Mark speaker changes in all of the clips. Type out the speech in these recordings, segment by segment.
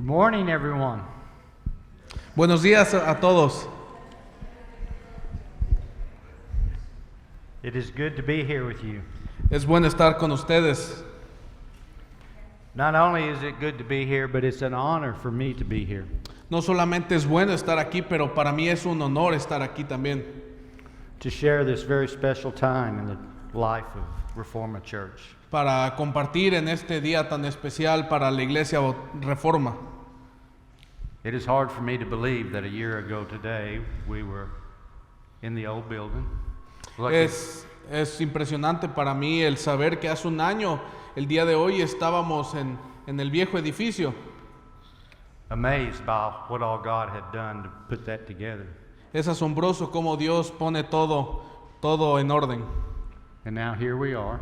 Speaker 1: Good morning, everyone.
Speaker 2: Buenos días a todos.
Speaker 1: It is good to be here with you.
Speaker 2: Es bueno estar con ustedes.
Speaker 1: Not only is it good to be here, but it's an honor for me to be here.
Speaker 2: No solamente es bueno estar aquí, pero para mí es un honor estar aquí también.
Speaker 1: To share this very special time in the life of Reforma Church.
Speaker 2: Para compartir en este día tan especial para la Iglesia Reforma.
Speaker 1: It is hard for me to believe that a year ago today we were in the old building.
Speaker 2: Es impresionante para mí el saber que hace un año, el día de hoy, estábamos en el viejo edificio.
Speaker 1: Amazed by what all God had done to put that together.
Speaker 2: Es asombroso cómo Dios pone todo en orden.
Speaker 1: And now here we are.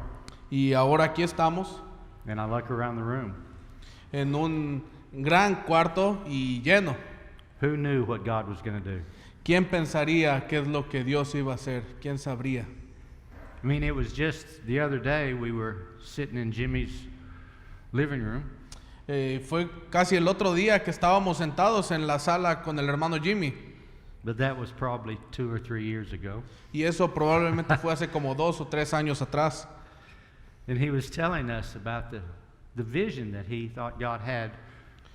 Speaker 2: Y ahora aquí estamos
Speaker 1: And I look around the room.
Speaker 2: en un gran cuarto y lleno.
Speaker 1: Who knew what God was going to do?
Speaker 2: ¿Quién pensaría qué es lo que Dios iba a hacer? ¿Quién sabría?
Speaker 1: I mean, it was just the other day we were sitting in Jimmy's living room.
Speaker 2: Fue casi el otro día que estábamos sentados en la sala con el hermano Jimmy.
Speaker 1: But that was probably 2 or 3 years ago.
Speaker 2: Y eso probablemente fue hace como 2 o 3 años atrás.
Speaker 1: And he was telling us about the vision that he thought God had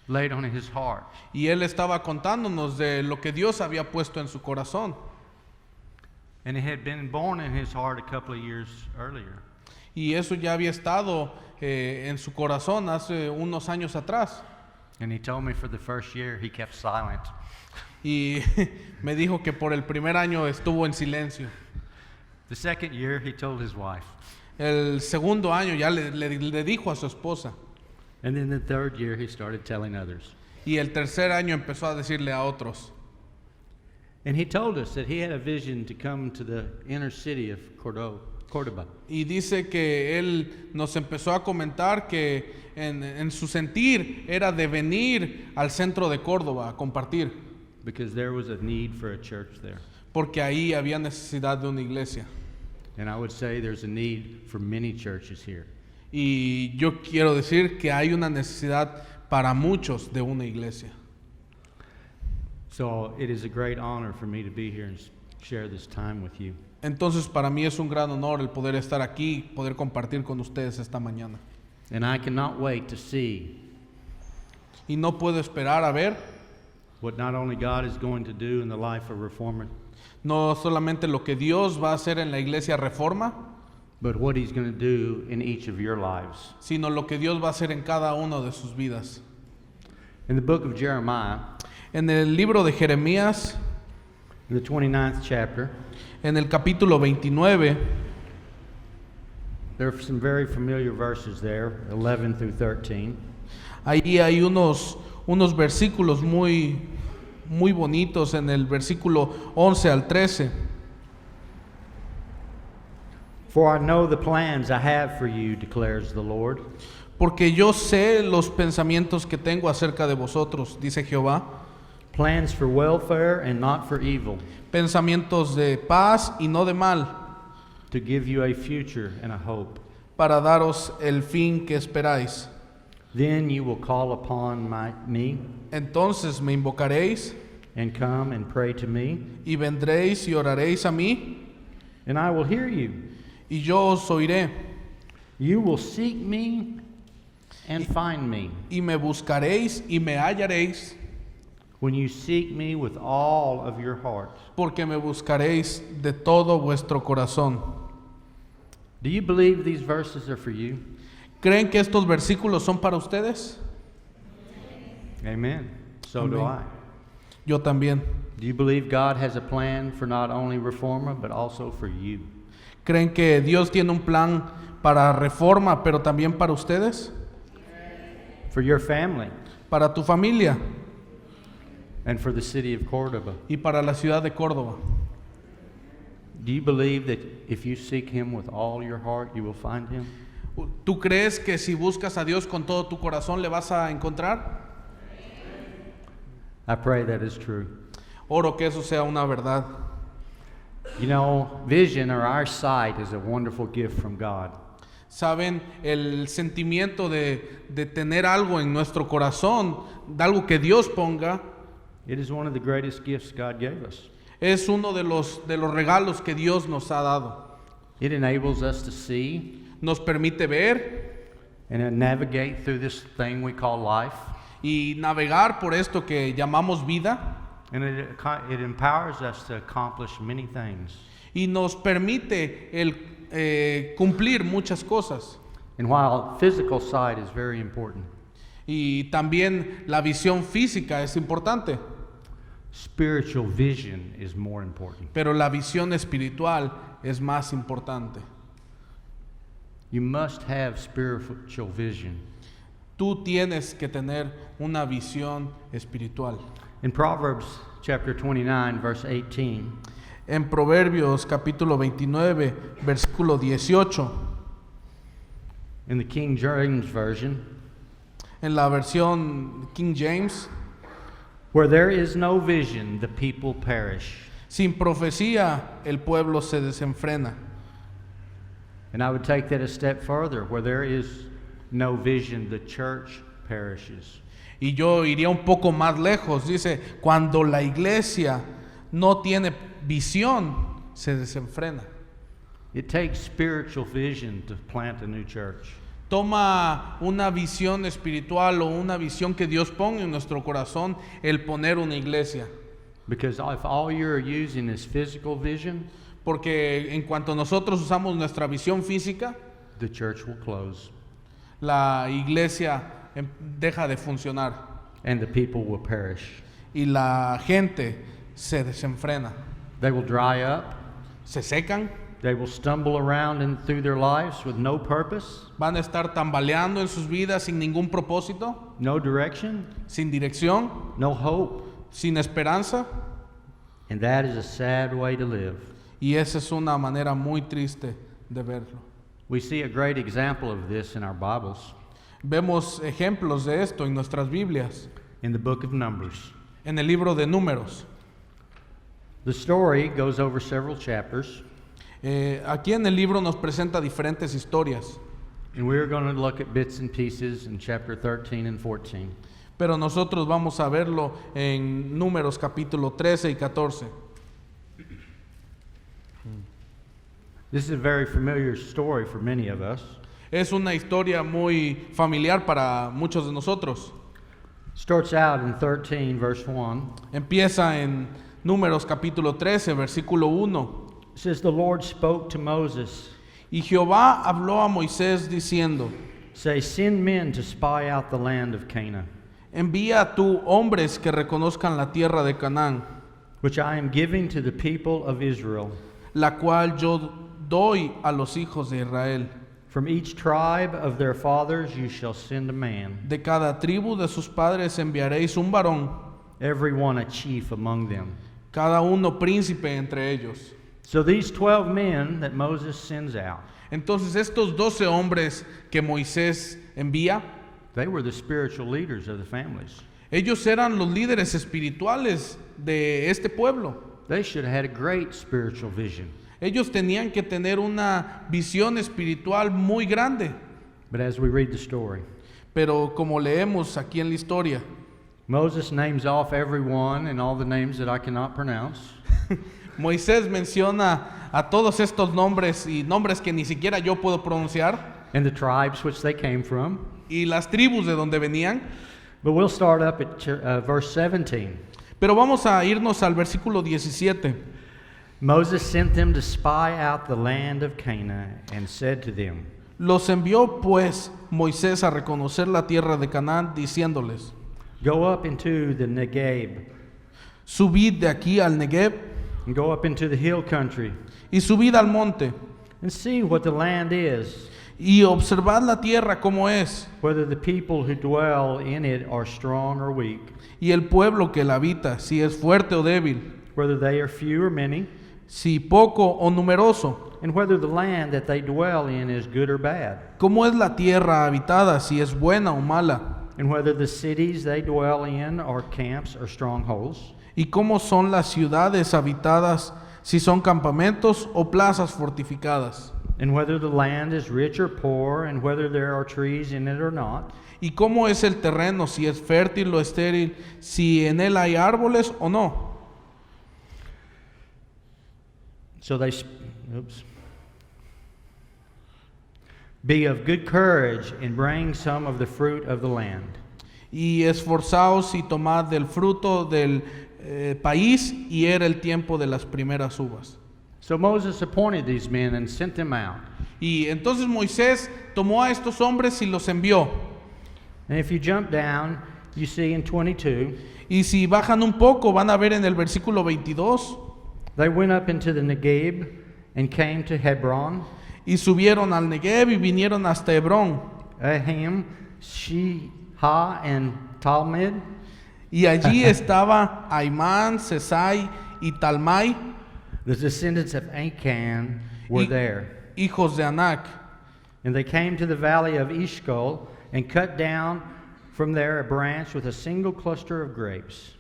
Speaker 1: laid on his heart.
Speaker 2: Y él estaba contándonos de lo que Dios había puesto en su corazón.
Speaker 1: And it had been born in his heart a couple of years earlier.
Speaker 2: Y eso ya había estado en su corazón hace unos años atrás.
Speaker 1: And he told me for the first year he kept silent.
Speaker 2: Y me dijo que por el primer año estuvo en silencio.
Speaker 1: The second year he told his wife.
Speaker 2: El segundo año ya le dijo a su esposa.
Speaker 1: And then the third year he started telling others.
Speaker 2: Y el tercer año empezó a decirle a otros.
Speaker 1: And he told us that he had a vision to come to the inner city of Córdoba.
Speaker 2: Y dice que él nos empezó a comentar que en su sentir era de venir al centro de Córdoba a compartir.
Speaker 1: Because there was a need for a church there.
Speaker 2: Porque ahí había necesidad de una iglesia.
Speaker 1: And I would say there's a need for many churches here.
Speaker 2: Y yo quiero decir que hay una necesidad para muchos de una iglesia.
Speaker 1: So it is a great honor for me to be here and share this time with you.
Speaker 2: Entonces para mí es un gran honor el poder estar aquí, poder compartir con ustedes esta mañana.
Speaker 1: And I cannot wait to see
Speaker 2: Y no puedo esperar a ver
Speaker 1: what not only God is going to do in the life of Reformer,
Speaker 2: no solamente lo que Dios va a hacer en la iglesia Reforma,
Speaker 1: but what He's going to do in each of your lives.
Speaker 2: sino lo que Dios va a hacer en cada uno de sus vidas.
Speaker 1: In the book of Jeremiah,
Speaker 2: En el libro de Jeremías,
Speaker 1: in the 29th chapter,
Speaker 2: en el capítulo 29,
Speaker 1: there are some very familiar verses there, 11 through 13.
Speaker 2: ahí hay unos versículos muy bonitos en el versículo 11 al 13.
Speaker 1: For I know the plans I have for you, declares the Lord.
Speaker 2: Porque yo sé los pensamientos que tengo acerca de vosotros, dice Jehová.
Speaker 1: Plans for welfare and not for evil,
Speaker 2: Pensamientos de paz y no de mal,
Speaker 1: to give you a future and a hope.
Speaker 2: para daros el fin que esperáis.
Speaker 1: Then you will call upon me
Speaker 2: Entonces me invocaréis
Speaker 1: and come and pray to me,
Speaker 2: y vendréis y oraréis a mí,
Speaker 1: and I will hear you.
Speaker 2: y yo os oiré.
Speaker 1: You will seek me and find me
Speaker 2: Y me buscaréis y me hallaréis,
Speaker 1: when you seek me with all of your heart.
Speaker 2: porque me buscaréis de todo vuestro corazón.
Speaker 1: Do you believe these verses are for you?
Speaker 2: ¿Creen que estos versículos son para ustedes?
Speaker 1: Amen. So do I.
Speaker 2: Amén. Yo también.
Speaker 1: Do you believe God has a plan for not only Reforma, but also for you?
Speaker 2: ¿Creen que Dios tiene un plan para Reforma, pero también para ustedes?
Speaker 1: For your family
Speaker 2: Para tu familia
Speaker 1: and for the city of Córdoba?
Speaker 2: y para la ciudad de Córdoba.
Speaker 1: Do you believe that if you seek Him with all your heart, you will find Him?
Speaker 2: ¿Tú crees que si buscas a Dios con todo tu corazón le vas a encontrar?
Speaker 1: I pray that is true.
Speaker 2: Oro que eso sea una verdad.
Speaker 1: You know, vision or our sight is a wonderful gift from God.
Speaker 2: Saben, el sentimiento de tener algo en nuestro corazón, de algo que Dios ponga,
Speaker 1: It is one of the greatest gifts God gave us.
Speaker 2: es uno de los regalos que Dios nos ha dado.
Speaker 1: It enables us to see
Speaker 2: Nos permite ver
Speaker 1: and navigate through this thing we call life.
Speaker 2: y navegar por esto que llamamos vida,
Speaker 1: And it empowers us to accomplish many things.
Speaker 2: y nos permite el cumplir muchas cosas.
Speaker 1: And while physical sight is very important,
Speaker 2: Y también la visión física es importante,
Speaker 1: spiritual vision is more important.
Speaker 2: pero la visión espiritual es más importante.
Speaker 1: You must have spiritual vision.
Speaker 2: Tú tienes que tener una visión espiritual.
Speaker 1: In Proverbs chapter 29, verse 18,
Speaker 2: En Proverbios capítulo 29, versículo 18,
Speaker 1: in the King James Version,
Speaker 2: en la versión King James,
Speaker 1: where there is no vision, the people perish.
Speaker 2: sin profecía el pueblo se desenfrena.
Speaker 1: And I would take that a step further, where there is no vision, the church perishes.
Speaker 2: Y yo iría un poco más lejos, dice, cuando la iglesia no tiene visión, se desenfrena.
Speaker 1: It takes spiritual vision to plant a new church.
Speaker 2: Toma una visión espiritual o una visión que Dios ponga en nuestro corazón el poner una iglesia.
Speaker 1: Because if all you're using is physical vision,
Speaker 2: Porque en cuanto nosotros usamos nuestra visión física,
Speaker 1: the church will close
Speaker 2: la iglesia deja de funcionar
Speaker 1: and the people will perish.
Speaker 2: y la gente se desenfrena.
Speaker 1: They will dry up.
Speaker 2: Se secan,
Speaker 1: They will stumble around through their lives with no purpose,
Speaker 2: van a estar tambaleando en sus vidas sin ningún propósito,
Speaker 1: no direction,
Speaker 2: sin dirección,
Speaker 1: no hope.
Speaker 2: sin esperanza.
Speaker 1: And that is a sad way to live.
Speaker 2: Y esa es una manera muy triste de verlo.
Speaker 1: We see a great example of this in our Bibles,
Speaker 2: Vemos ejemplos de esto en nuestras Biblias,
Speaker 1: in the book of Numbers.
Speaker 2: en el libro de Números.
Speaker 1: The story goes over several chapters,
Speaker 2: Aquí en el libro nos presenta diferentes historias,
Speaker 1: and we're going to look at bits and pieces in chapter 13 and 14.
Speaker 2: pero nosotros vamos a verlo en Números capítulo 13 y 14.
Speaker 1: This is a very familiar story for many of us.
Speaker 2: Es una historia muy familiar para muchos de nosotros.
Speaker 1: Starts out in 13, verse 1.
Speaker 2: Empieza en Números capítulo 13, versículo 1.
Speaker 1: It says, The Lord spoke to Moses,
Speaker 2: Y Jehová habló a Moisés diciendo,
Speaker 1: say, send men to spy out the land of Canaan,
Speaker 2: envía tú hombres que reconozcan la tierra de Canaán,
Speaker 1: which I am giving to the people of Israel.
Speaker 2: la cual yo doy a los hijos de Israel.
Speaker 1: From each tribe of their fathers you shall send a man,
Speaker 2: De cada tribu de sus padres enviaréis un varón,
Speaker 1: every one a chief among them.
Speaker 2: cada uno príncipe entre ellos.
Speaker 1: So these 12 men that Moses sends out,
Speaker 2: Entonces estos 12 hombres que Moisés envía,
Speaker 1: they were the spiritual leaders of the families.
Speaker 2: ellos eran los líderes espirituales de este pueblo.
Speaker 1: They should have had a great spiritual vision.
Speaker 2: Ellos tenían que tener una visión espiritual muy grande.
Speaker 1: But as we read the story,
Speaker 2: Pero como leemos aquí en la historia,
Speaker 1: Moses names off everyone and all the names that I cannot pronounce.
Speaker 2: Moisés menciona a todos estos nombres y nombres que ni siquiera yo puedo pronunciar
Speaker 1: And the tribes which they came from.
Speaker 2: y las tribus de donde venían.
Speaker 1: But we'll start up at verse 17.
Speaker 2: Pero vamos a irnos al versículo 17.
Speaker 1: Moses sent them to spy out the land of Canaan and said to them,
Speaker 2: Los envió pues Moisés a reconocer la tierra de Canaán, diciéndoles,
Speaker 1: Go up into the Negeb,
Speaker 2: subid de aquí al Negev
Speaker 1: and go up into the hill country,
Speaker 2: y subid al monte,
Speaker 1: and see what the land is,
Speaker 2: y observad la tierra como es,
Speaker 1: whether the people who dwell in it are strong or weak,
Speaker 2: y el pueblo que la habita, si es fuerte o débil,
Speaker 1: whether they are few or many,
Speaker 2: si poco o numeroso,
Speaker 1: and whether the land that they dwell in is good or bad,
Speaker 2: cómo es la tierra habitada, si es buena o mala,
Speaker 1: and whether the cities they dwell in are camps or strongholds,
Speaker 2: y cómo son las ciudades habitadas, si son campamentos o plazas fortificadas.
Speaker 1: and whether the land is rich or poor, and whether there are trees in it or not.
Speaker 2: y cómo es el terreno, si es fértil o estéril, si en él hay árboles o no.
Speaker 1: So they, be of good courage and bring some of the fruit of the land.
Speaker 2: Y esforzaos y tomad del fruto del país, y era el tiempo de las primeras uvas.
Speaker 1: So Moses appointed these men and sent them out.
Speaker 2: Y entonces Moisés tomó a estos hombres y los envió.
Speaker 1: And if you jump down, you see in 22,
Speaker 2: Y si bajan un poco, van a ver en el versículo 22,
Speaker 1: they went up into the Negeb and came to Hebron,
Speaker 2: y subieron al Negev y vinieron hasta Hebrón.
Speaker 1: Ahim, Sheha, and Talmud,
Speaker 2: Y allí estaba Aimán, Sesai y Talmai,
Speaker 1: the descendants of Achan, were there.
Speaker 2: hijos de Anac.
Speaker 1: And they came to the valley of Eshcol and cut down from there a branch with a single cluster of grapes.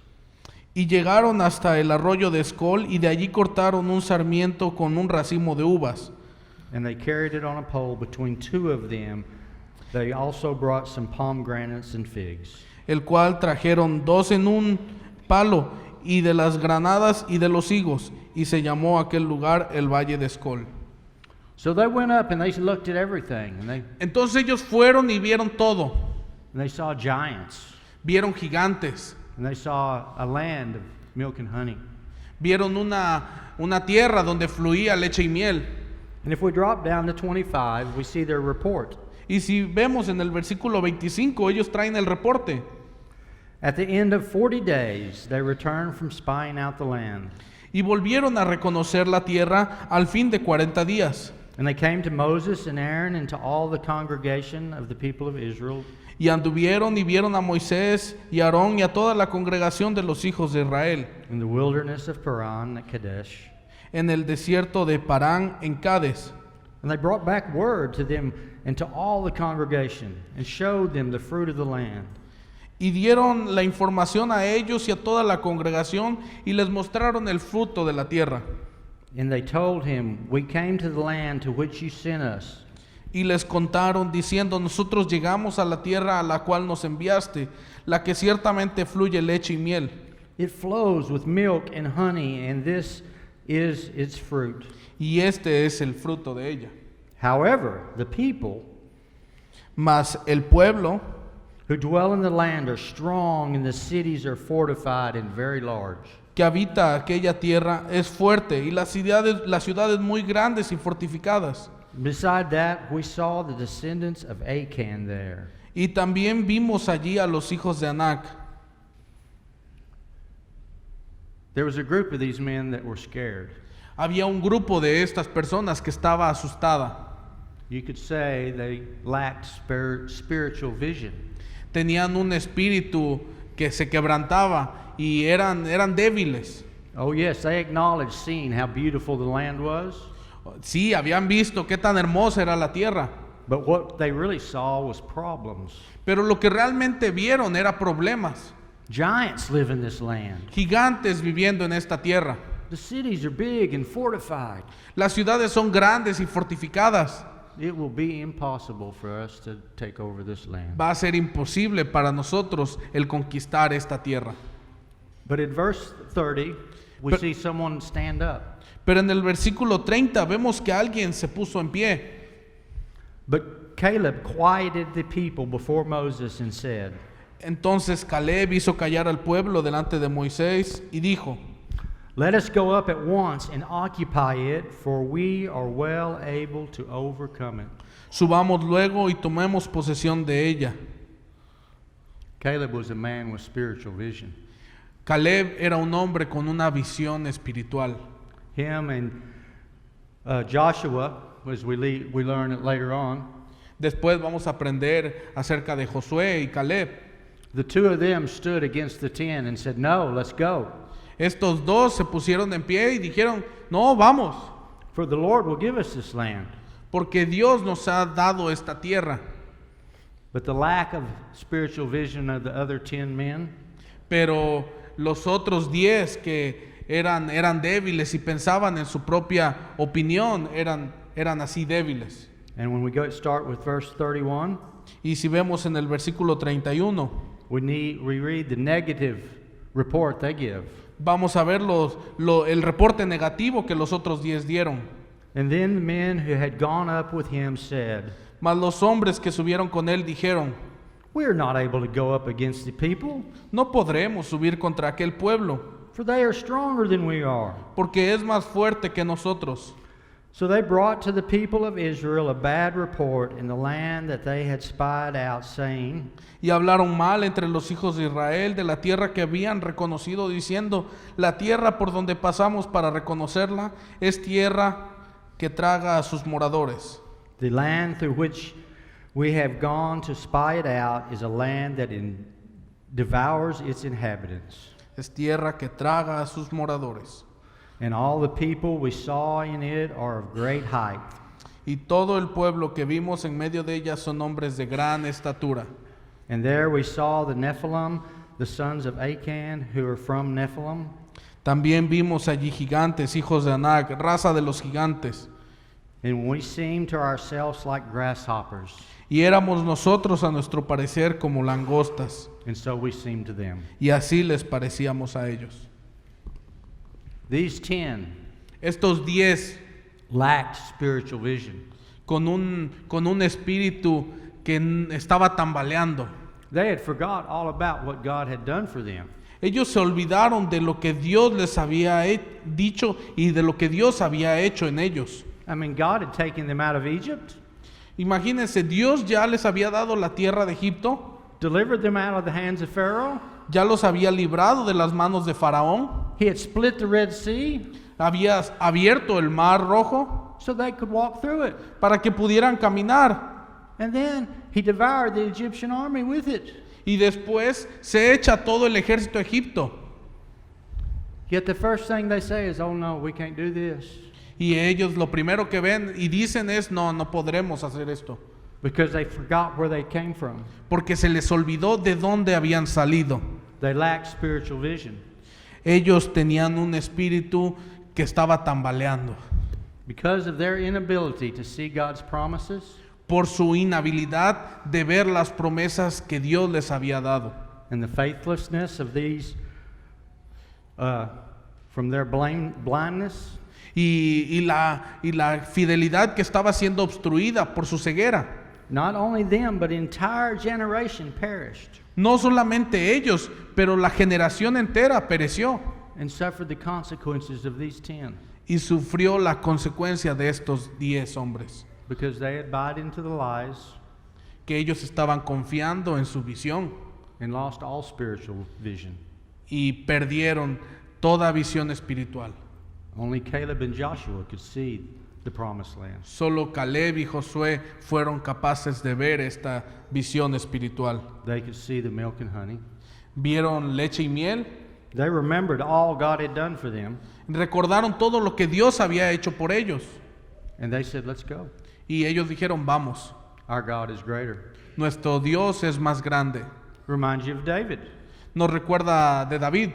Speaker 2: Y llegaron hasta el arroyo de Escol, y de allí cortaron un sarmiento con un racimo de uvas.
Speaker 1: And they carried it on a pole between two of them. They also brought some pomegranates and figs.
Speaker 2: El cual trajeron dos en un palo, y de las granadas y de los higos, y se llamó aquel lugar el Valle de Escol.
Speaker 1: So they went up and they looked at everything, and
Speaker 2: Entonces ellos fueron y vieron todo.
Speaker 1: they saw giants,
Speaker 2: Vieron gigantes,
Speaker 1: and they saw a land of milk and honey.
Speaker 2: vieron una tierra donde fluía leche y miel.
Speaker 1: And if we drop down to 25, we see their report.
Speaker 2: Y si vemos en el versículo 25, ellos traen el reporte.
Speaker 1: At the end of 40 days, they returned from spying out the land.
Speaker 2: Y volvieron a reconocer la tierra al fin de 40 días.
Speaker 1: And they came to Moses and Aaron and to all the congregation of the people of Israel,
Speaker 2: Y anduvieron y vieron a Moisés y a Aarón y a toda la congregación de los hijos de Israel
Speaker 1: in the wilderness of Paran at Kadesh.
Speaker 2: en el desierto de Parán en Cades.
Speaker 1: And they brought back word to them and to all the congregation and showed them the fruit of the land.
Speaker 2: Y dieron la información a ellos y a toda la congregación, y les mostraron el fruto de la tierra.
Speaker 1: And they told him, we came to the land to which you sent us.
Speaker 2: Y les contaron diciendo, nosotros llegamos a la tierra a la cual nos enviaste, la que ciertamente fluye leche y miel.
Speaker 1: It flows with milk and honey, and this is its fruit.
Speaker 2: Y este es el fruto de ella.
Speaker 1: However, the people
Speaker 2: Mas el pueblo
Speaker 1: who dwell in the land are strong, and the cities are fortified and very large.
Speaker 2: que habita aquella tierra es fuerte, y las ciudades muy grandes y fortificadas.
Speaker 1: Beside that, we saw the descendants of Achan there.
Speaker 2: Y también vimos allí a los hijos de Anac.
Speaker 1: There was a group of these men that were scared.
Speaker 2: Había un grupo de estas personas que estaba asustada.
Speaker 1: You could say they lacked spiritual vision.
Speaker 2: Tenían un espíritu que se quebrantaba y eran débiles.
Speaker 1: Oh yes, they acknowledged seeing how beautiful the land was,
Speaker 2: Sí, habían visto qué tan hermosa era la tierra,
Speaker 1: but what they really saw was problems.
Speaker 2: pero lo que realmente vieron era problemas.
Speaker 1: Giants live in this land.
Speaker 2: Gigantes viviendo en esta tierra.
Speaker 1: The cities are big and fortified.
Speaker 2: Las ciudades son grandes y fortificadas.
Speaker 1: It will be impossible for us to take over this land.
Speaker 2: Va a ser imposible para nosotros el conquistar esta tierra.
Speaker 1: But in verse 30, we
Speaker 2: But-
Speaker 1: see someone stand up.
Speaker 2: Pero en el versículo 30 vemos que alguien se puso en pie.
Speaker 1: But Caleb quieted the people before Moses and said,
Speaker 2: Entonces Caleb hizo callar al pueblo delante de Moisés y dijo,
Speaker 1: let us go up at once and occupy it, for we are well able to overcome it.
Speaker 2: subamos luego y tomemos posesión de ella.
Speaker 1: Caleb was a man with spiritual vision.
Speaker 2: Caleb era un hombre con una visión espiritual.
Speaker 1: Him and Joshua, as we learn it later on,
Speaker 2: Después vamos a aprender acerca de Josué y Caleb.
Speaker 1: the two of them stood against the 10 and said, no, let's go.
Speaker 2: Estos dos se pusieron en pie y dijeron, no, vamos,
Speaker 1: For the Lord will give us this land.
Speaker 2: porque Dios nos ha dado esta tierra.
Speaker 1: But the lack of spiritual vision of the other 10 men
Speaker 2: Pero los otros 10 que eran débiles y pensaban en su propia opinión, eran eran así débiles.
Speaker 1: And when we start with verse 31,
Speaker 2: Y si vemos en el versículo 31,
Speaker 1: we read the negative report they give.
Speaker 2: vamos a ver el reporte negativo que los otros 10 dieron.
Speaker 1: And then the men who had gone up with him said,
Speaker 2: Mas los hombres que subieron con él dijeron,
Speaker 1: "We are not able to go up against the people,
Speaker 2: no podremos subir contra aquel pueblo,
Speaker 1: for they are stronger than we are."
Speaker 2: porque es más fuerte que nosotros.
Speaker 1: So they brought to the people of Israel a bad report in the land that they had spied out, saying,
Speaker 2: Y hablaron mal entre los hijos de Israel de la tierra que habían reconocido, diciendo, la tierra por donde pasamos para reconocerla es tierra que traga a sus moradores.
Speaker 1: "The land through which we have gone to spy it out is a land that devours its inhabitants.
Speaker 2: Es tierra que traga a sus moradores.
Speaker 1: And all the people we saw in it are of great height.
Speaker 2: Y todo el pueblo que vimos en medio de ella son hombres de gran estatura.
Speaker 1: And there we saw the Nephilim, the sons of Achan, who are from Nephilim.
Speaker 2: También vimos allí gigantes, hijos de Anak, raza de los gigantes.
Speaker 1: And we seemed to ourselves like grasshoppers,
Speaker 2: Y éramos nosotros a nuestro parecer como langostas.
Speaker 1: and so we seemed to them."
Speaker 2: Y así les parecíamos a ellos.
Speaker 1: These 10
Speaker 2: Estos 10
Speaker 1: lacked spiritual vision.
Speaker 2: con un espíritu que estaba tambaleando.
Speaker 1: They had forgot all about what God had done for them.
Speaker 2: Ellos se olvidaron de lo que Dios les había dicho y de lo que Dios había hecho en ellos.
Speaker 1: I mean, God had taken them out of Egypt,
Speaker 2: Imagínense, Dios ya les había dado la tierra de Egipto,
Speaker 1: delivered them out of the hands of Pharaoh.
Speaker 2: ya los había librado de las manos de Faraón,
Speaker 1: He had split the Red Sea
Speaker 2: había abierto el mar rojo
Speaker 1: so they could walk through it.
Speaker 2: para que pudieran caminar.
Speaker 1: And then he devoured the Egyptian army with it.
Speaker 2: Y después se echa todo el ejército a Egipto.
Speaker 1: Yet the first thing they say is, "Oh no, we can't do this."
Speaker 2: Y ellos lo primero que ven y dicen es, no podremos hacer esto.
Speaker 1: Because they forgot where they came from.
Speaker 2: Porque se les olvidó de dónde habían salido.
Speaker 1: They lacked spiritual vision.
Speaker 2: Ellos tenían un espíritu que estaba tambaleando.
Speaker 1: Because of their inability to see God's promises,
Speaker 2: Por su inhabilidad de ver las promesas que Dios les había dado.
Speaker 1: and the faithlessness of these, from their blindness,
Speaker 2: Y la fidelidad que estaba siendo obstruida por su ceguera.
Speaker 1: not only them, but entire generation perished
Speaker 2: No solamente ellos, pero la generación entera pereció
Speaker 1: and suffered the consequences of these 10
Speaker 2: y sufrió la consecuencia de estos 10 hombres,
Speaker 1: because they had bought into the lies
Speaker 2: que ellos estaban confiando en su visión
Speaker 1: and lost all spiritual vision.
Speaker 2: y perdieron toda visión espiritual.
Speaker 1: Only Caleb and Joshua could see the promised land.
Speaker 2: Solo Caleb y Josué fueron capaces de ver esta visión espiritual.
Speaker 1: They could see the milk and honey.
Speaker 2: Vieron leche y miel,
Speaker 1: They remembered all God had done for them,
Speaker 2: recordaron todo lo que Dios había hecho por ellos.
Speaker 1: and they said, "Let's go.
Speaker 2: Y ellos dijeron, vamos,
Speaker 1: Our God is greater."
Speaker 2: nuestro Dios es más grande.
Speaker 1: Reminds you of David
Speaker 2: Nos recuerda de David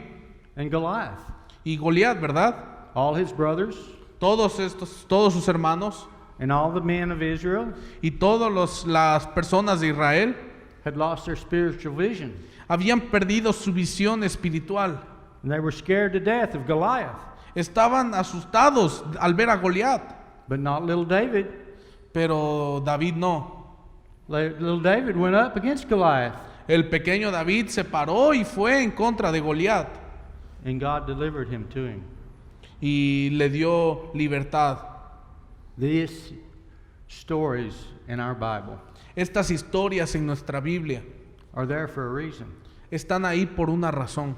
Speaker 1: and Goliath.
Speaker 2: y Goliat, ¿verdad?
Speaker 1: All his brothers
Speaker 2: Todos sus hermanos
Speaker 1: and all the men of Israel
Speaker 2: y todas las personas de Israel
Speaker 1: had lost their spiritual vision,
Speaker 2: habían perdido su visión espiritual.
Speaker 1: and they were scared to death of Goliath.
Speaker 2: Estaban asustados al ver a Goliat,
Speaker 1: But not little David.
Speaker 2: pero David no.
Speaker 1: Little David went up against Goliath,
Speaker 2: El pequeño David se paró y fue en contra de Goliat
Speaker 1: and God delivered him to him.
Speaker 2: y le dio libertad.
Speaker 1: These stories in our Bible
Speaker 2: Estas historias en nuestra Biblia
Speaker 1: are there for a reason.
Speaker 2: están ahí por una razón,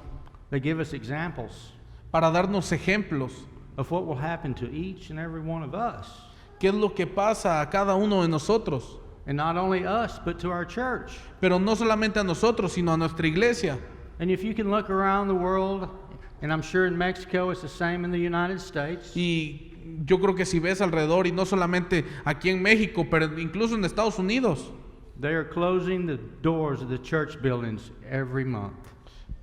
Speaker 1: They give us examples
Speaker 2: para darnos ejemplos.
Speaker 1: of what will happen to each and every one of us.
Speaker 2: ¿Qué es lo que pasa a cada uno de nosotros?
Speaker 1: And not only us, but to our church.
Speaker 2: Pero no solamente a nosotros, sino a nuestra iglesia.
Speaker 1: And if you can look around the world, and I'm sure in Mexico it's the same in the United States,
Speaker 2: Y yo creo que si ves alrededor, y no solamente aquí en México, pero incluso en Estados Unidos,
Speaker 1: they are closing the doors of the church buildings every month.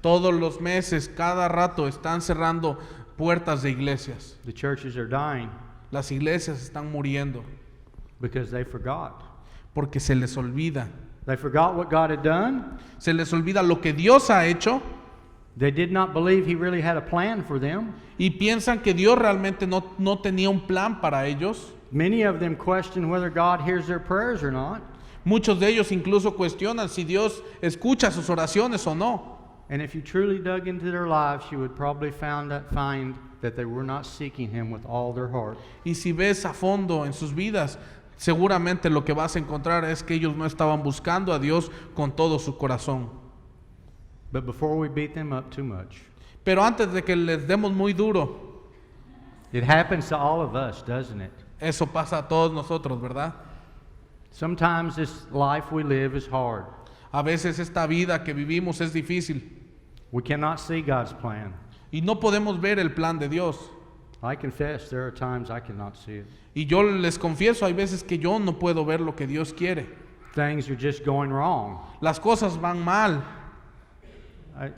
Speaker 2: todos los meses, cada rato, están cerrando puertas de iglesias.
Speaker 1: The churches are dying.
Speaker 2: Las iglesias están muriendo
Speaker 1: because they forgot.
Speaker 2: porque se les olvida.
Speaker 1: They forgot what God had done.
Speaker 2: Se les olvida lo que Dios ha hecho
Speaker 1: They did not believe He really had a plan for them.
Speaker 2: y piensan que Dios realmente no tenía un plan para ellos.
Speaker 1: Many of them question whether God hears their prayers or not.
Speaker 2: Muchos de ellos incluso cuestionan si Dios escucha sus oraciones o no.
Speaker 1: And if you truly dug into their lives, you would probably find that they were not seeking Him with all their heart.
Speaker 2: Y si ves a fondo en sus vidas, seguramente lo que vas a encontrar es que ellos no estaban buscando a Dios con todo su corazón.
Speaker 1: But before we beat them up too much,
Speaker 2: Pero antes de que les demos muy duro,
Speaker 1: it happens to all of us, doesn't it?
Speaker 2: eso pasa a todos nosotros, ¿verdad?
Speaker 1: Sometimes this life we live is hard.
Speaker 2: A veces esta vida que vivimos es difícil
Speaker 1: We cannot see God's plan.
Speaker 2: y no podemos ver el plan de Dios.
Speaker 1: I confess there are times I cannot see it.
Speaker 2: Y yo les confieso, hay veces que yo no puedo ver lo que Dios quiere.
Speaker 1: Things are just going wrong.
Speaker 2: Las cosas van mal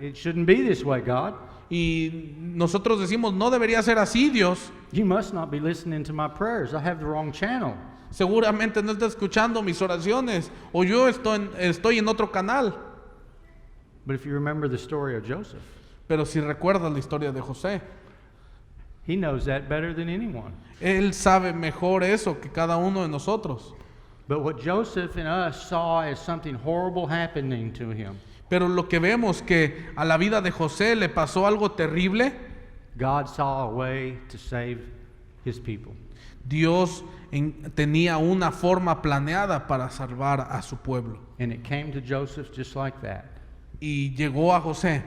Speaker 1: It shouldn't be this way, God.
Speaker 2: y nosotros decimos, no debería ser así, Dios.
Speaker 1: You must not be listening to my prayers. I have the wrong channel.
Speaker 2: Seguramente no está escuchando mis oraciones o yo estoy en otro canal.
Speaker 1: But if you remember the story of Joseph,
Speaker 2: Pero si recuerdas la historia de José,
Speaker 1: he knows that better than anyone.
Speaker 2: él sabe mejor eso que cada uno de nosotros.
Speaker 1: But what Joseph and us saw as something horrible happening to him,
Speaker 2: Pero lo que vemos que a la vida de José le pasó algo terrible,
Speaker 1: God saw a way to save His people.
Speaker 2: Dios tenía una forma planeada para salvar a su pueblo.
Speaker 1: And it came to Joseph just like that.
Speaker 2: Y llegó a José.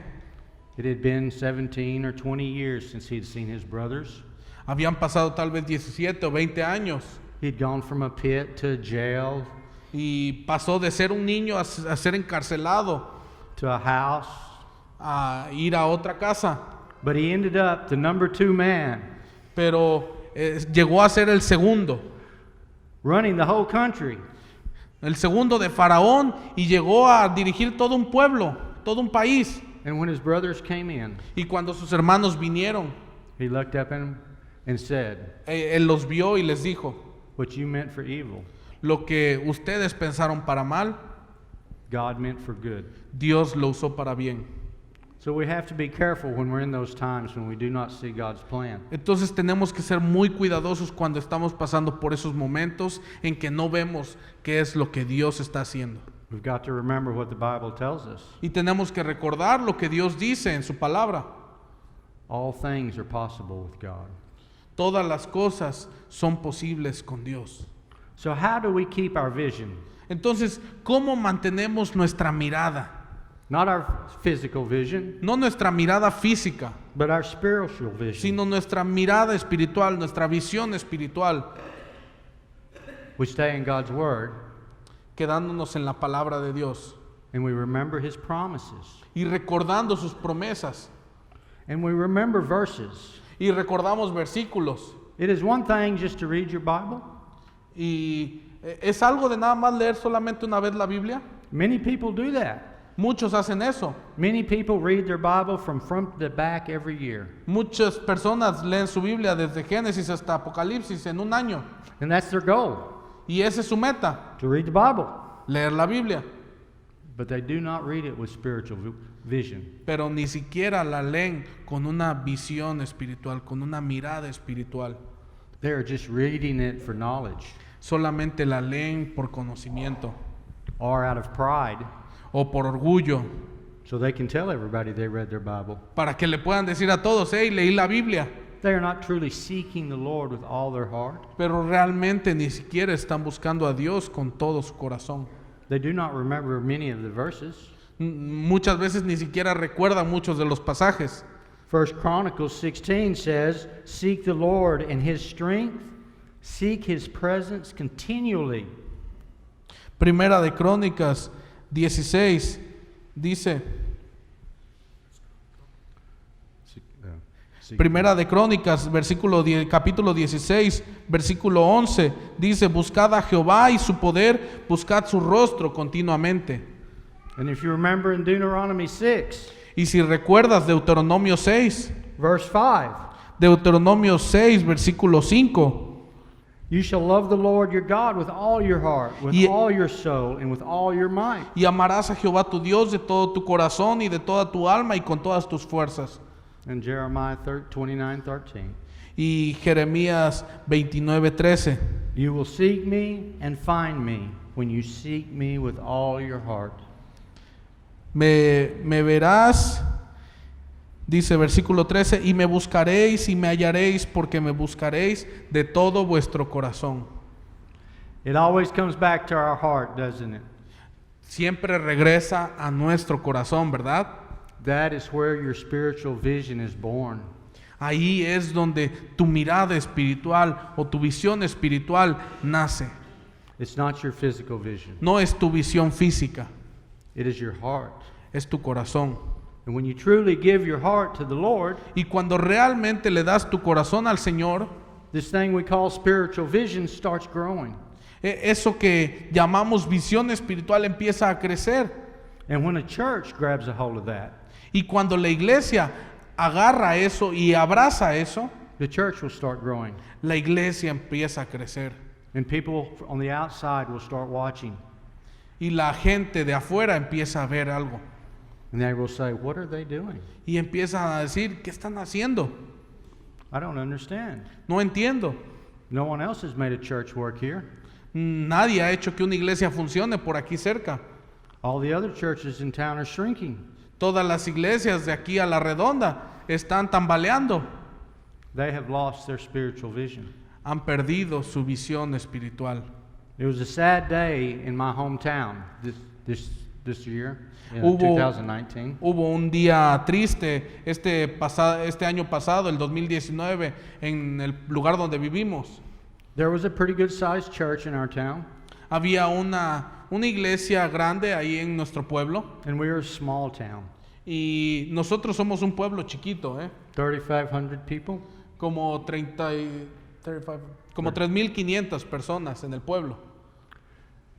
Speaker 1: It had been 17 or 20 years since he'd seen his brothers.
Speaker 2: Habían pasado tal vez 17 o 20 años.
Speaker 1: He'd gone from a pit to jail
Speaker 2: Y pasó de ser un niño a ser encarcelado,
Speaker 1: to a house.
Speaker 2: a ir a otra casa.
Speaker 1: But he ended up the number 2 man,
Speaker 2: Pero llegó a ser el segundo
Speaker 1: running the whole country.
Speaker 2: de Faraón, y llegó a dirigir todo un pueblo, todo un país.
Speaker 1: And when his brothers came in,
Speaker 2: Y cuando sus hermanos vinieron,
Speaker 1: he looked up at them and said,
Speaker 2: él los vio y les dijo,
Speaker 1: what you meant for evil,
Speaker 2: lo que ustedes pensaron para mal,
Speaker 1: God meant for good.
Speaker 2: Dios lo usó para bien.
Speaker 1: So we have to be careful when we're in those times when we do not see God's plan.
Speaker 2: Entonces tenemos que ser muy cuidadosos cuando estamos pasando por esos momentos en que no vemos qué es lo que Dios está haciendo.
Speaker 1: We've got to remember what the Bible tells us.
Speaker 2: Y tenemos que recordar lo que Dios dice en su palabra.
Speaker 1: All things are possible with God.
Speaker 2: Todas las cosas son posibles con Dios.
Speaker 1: So how do we keep our vision?
Speaker 2: Entonces, ¿cómo mantenemos nuestra mirada?
Speaker 1: Not our physical vision,
Speaker 2: No nuestra mirada física,
Speaker 1: but our spiritual vision.
Speaker 2: sino nuestra mirada espiritual, nuestra visión espiritual,
Speaker 1: We stay in God's Word
Speaker 2: quedándonos en la palabra de Dios
Speaker 1: and we remember His promises.
Speaker 2: y recordando sus promesas
Speaker 1: And we remember verses.
Speaker 2: y recordamos versículos.
Speaker 1: It is one thing just to read your Bible.
Speaker 2: Y es algo de nada más leer solamente una vez la Biblia.
Speaker 1: Many people do that.
Speaker 2: Muchos hacen eso.
Speaker 1: Many people read their Bible from front to back every year.
Speaker 2: Muchas personas leen su Biblia desde Génesis hasta Apocalipsis en un año.
Speaker 1: And that's their goal,
Speaker 2: Y esa es su meta,
Speaker 1: to read the Bible.
Speaker 2: leer la Biblia.
Speaker 1: But they do not read it with spiritual vision.
Speaker 2: Pero ni siquiera la leen con una visión espiritual, con una mirada espiritual.
Speaker 1: They are just reading it for knowledge
Speaker 2: Solamente la leen por conocimiento
Speaker 1: or out of pride,
Speaker 2: o por orgullo,
Speaker 1: so they can tell everybody they read their Bible.
Speaker 2: para que le puedan decir a todos, hey, leí la Biblia.
Speaker 1: They are not truly seeking the Lord with all their heart.
Speaker 2: Pero realmente ni siquiera están buscando a Dios con todo su corazón.
Speaker 1: They do not remember many of the verses.
Speaker 2: Muchas veces ni siquiera recuerdan muchos de los pasajes.
Speaker 1: 1 Chronicles 16 says, seek the Lord in His strength, seek His presence continually.
Speaker 2: Primera de Crónicas 16 dice, Primera de Crónicas, capítulo 16, versículo 11, dice, buscad a Jehová y su poder, buscad su rostro continuamente.
Speaker 1: And if you remember in Deuteronomy 6,
Speaker 2: Y si recuerdas Deuteronomio 6,
Speaker 1: verse 5,
Speaker 2: Deuteronomio 6, versículo 5,
Speaker 1: You shall love the Lord your God with all your heart, with
Speaker 2: Y-
Speaker 1: all your soul, and with all your might.
Speaker 2: Y amarás a Jehová tu Dios de todo tu corazón y de toda tu alma y con todas tus fuerzas.
Speaker 1: And Jeremiah 29:13.
Speaker 2: Y Jeremías 29:13.
Speaker 1: You will seek me and find me when you seek me with all your heart.
Speaker 2: Me verás, dice versículo 13, y me buscaréis y me hallaréis porque me buscaréis de todo vuestro corazón.
Speaker 1: It always comes back to our heart, doesn't it?
Speaker 2: Siempre regresa a nuestro corazón, ¿verdad?
Speaker 1: That is where your spiritual vision is born.
Speaker 2: Ahí es donde tu mirada espiritual o tu visión espiritual nace.
Speaker 1: It's not your physical vision.
Speaker 2: No es tu visión física,
Speaker 1: It is your heart.
Speaker 2: es tu corazón.
Speaker 1: And when you truly give your heart to the Lord,
Speaker 2: Y cuando realmente le das tu corazón al Señor,
Speaker 1: this thing we call spiritual vision starts growing.
Speaker 2: eso que llamamos visión espiritual empieza a crecer.
Speaker 1: And when a church grabs a hold of that,
Speaker 2: Y cuando la iglesia agarra eso y abraza eso,
Speaker 1: the church will start growing.
Speaker 2: la iglesia empieza a crecer.
Speaker 1: And people on the outside will start watching.
Speaker 2: Y la gente de afuera empieza a ver algo.
Speaker 1: And they will say, what are they doing?
Speaker 2: Y empiezan a decir, ¿qué están haciendo?
Speaker 1: I don't understand.
Speaker 2: No entiendo.
Speaker 1: No one else has made a church work here.
Speaker 2: Nadie ha hecho que una iglesia funcione por aquí cerca.
Speaker 1: All the other churches in town are shrinking.
Speaker 2: Todas las iglesias de aquí a la redonda están tambaleando.
Speaker 1: They have lost their spiritual vision.
Speaker 2: Han perdido su visión espiritual.
Speaker 1: It was a sad day in my hometown this year, in
Speaker 2: Hubo-
Speaker 1: 2019.
Speaker 2: Hubo un día triste este año pasado, el 2019, en el lugar donde vivimos.
Speaker 1: There was a pretty good sized church in our town,
Speaker 2: Había una iglesia grande ahí en nuestro pueblo
Speaker 1: and we were a small town,
Speaker 2: y nosotros somos un pueblo chiquito,
Speaker 1: 3,500 people.
Speaker 2: como 3,500 personas en el pueblo.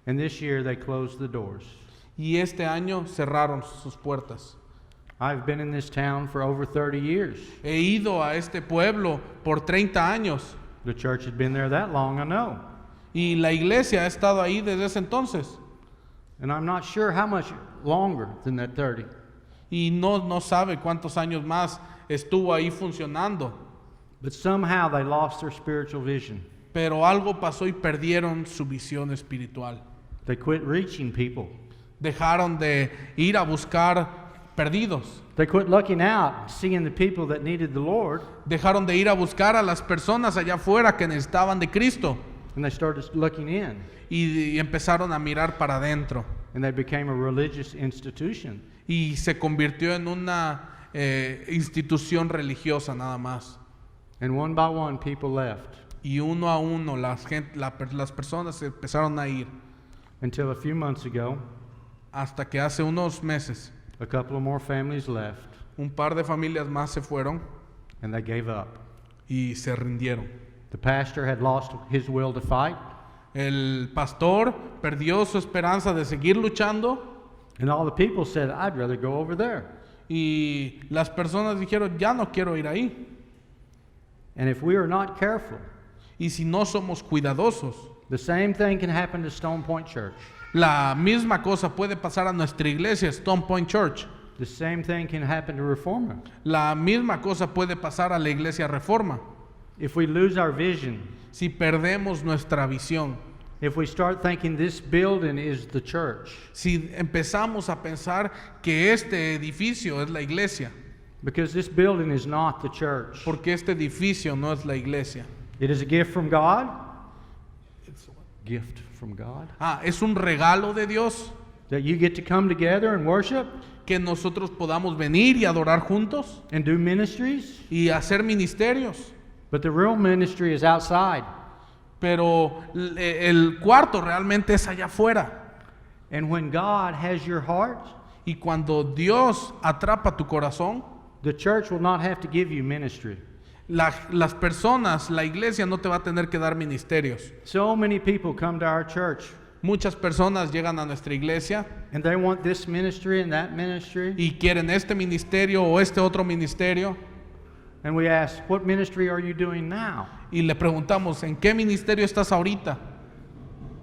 Speaker 1: And this year they closed the doors.
Speaker 2: Y este año cerraron sus puertas.
Speaker 1: I've been in this town for over 30 years.
Speaker 2: He ido a este pueblo por 30 años
Speaker 1: The church had been there that long, I know.
Speaker 2: y la iglesia ha estado ahí desde ese entonces.
Speaker 1: And I'm not sure how much longer than that 30.
Speaker 2: Y no sabe cuántos años más estuvo ahí funcionando.
Speaker 1: But somehow they lost their spiritual vision.
Speaker 2: Pero algo pasó y perdieron su visión espiritual.
Speaker 1: They quit reaching people.
Speaker 2: Dejaron de ir a buscar perdidos.
Speaker 1: They quit looking out, seeing the people that needed the Lord,
Speaker 2: Dejaron de ir a buscar a las personas allá afuera que necesitaban de Cristo.
Speaker 1: and they started looking in,
Speaker 2: Y empezaron a mirar para adentro.
Speaker 1: and they became a religious institution.
Speaker 2: Y se convirtió en una institución religiosa nada más.
Speaker 1: And one by one, people left,
Speaker 2: Y uno a uno las personas se empezaron a ir.
Speaker 1: until a few months ago,
Speaker 2: Hasta que hace unos meses
Speaker 1: a couple of more families left,
Speaker 2: un par de familias más se fueron
Speaker 1: and they gave up.
Speaker 2: y se rindieron.
Speaker 1: The pastor had lost his will to fight,
Speaker 2: El pastor perdió su esperanza de seguir luchando
Speaker 1: and all the people said, I'd rather go over there.
Speaker 2: y las personas dijeron, ya no quiero ir ahí.
Speaker 1: And if we are not careful,
Speaker 2: Y si no somos cuidadosos,
Speaker 1: the same thing can happen to Stone Point Church.
Speaker 2: la misma cosa puede pasar a nuestra iglesia, Stone Point Church.
Speaker 1: The same thing can happen to Reforma.
Speaker 2: La misma cosa puede pasar a la iglesia Reforma.
Speaker 1: If we lose our vision,
Speaker 2: Si perdemos nuestra visión,
Speaker 1: if we start thinking this building is the church,
Speaker 2: si empezamos a pensar que este edificio es la iglesia,
Speaker 1: because this building is not the church.
Speaker 2: porque este edificio no es la iglesia.
Speaker 1: It is a gift from God. Gift from God.
Speaker 2: Es un regalo de Dios
Speaker 1: That you get to come together and worship
Speaker 2: que nosotros podamos venir y adorar juntos
Speaker 1: and do ministries.
Speaker 2: y hacer ministerios.
Speaker 1: But the real ministry is outside.
Speaker 2: Pero el cuarto realmente es allá afuera.
Speaker 1: And when God has your heart,
Speaker 2: Y cuando Dios atrapa tu corazón,
Speaker 1: the church will not have to give you ministry.
Speaker 2: las personas, la iglesia no te va a tener que dar ministerios.
Speaker 1: So many people come to our church
Speaker 2: Muchas personas llegan a nuestra iglesia
Speaker 1: and they want this ministry and that ministry.
Speaker 2: y quieren este ministerio o este otro ministerio.
Speaker 1: And we ask, what ministry are you doing now?
Speaker 2: Y le preguntamos, ¿en qué ministerio estás ahorita?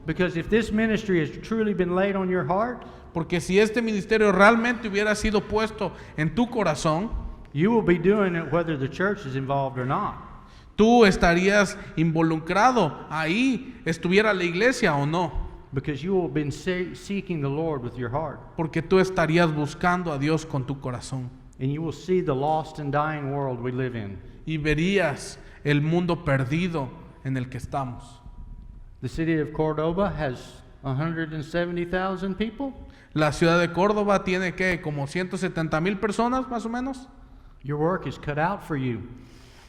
Speaker 1: Because if this ministry has truly been laid on your heart,
Speaker 2: Porque si este ministerio realmente hubiera sido puesto en tu corazón,
Speaker 1: you will be doing it whether the church is involved or not.
Speaker 2: tú estarías involucrado ahí, estuviera la iglesia o no.
Speaker 1: Because you will have been seeking the Lord with your heart.
Speaker 2: Porque tú estarías buscando a Dios con tu corazón.
Speaker 1: And you will see the lost and dying world we live in.
Speaker 2: Y verías el mundo perdido en el que estamos.
Speaker 1: The city of Cordoba has 170,000 people.
Speaker 2: La ciudad de Córdoba tiene que como 170,000 personas más o menos.
Speaker 1: Your work is cut out for you.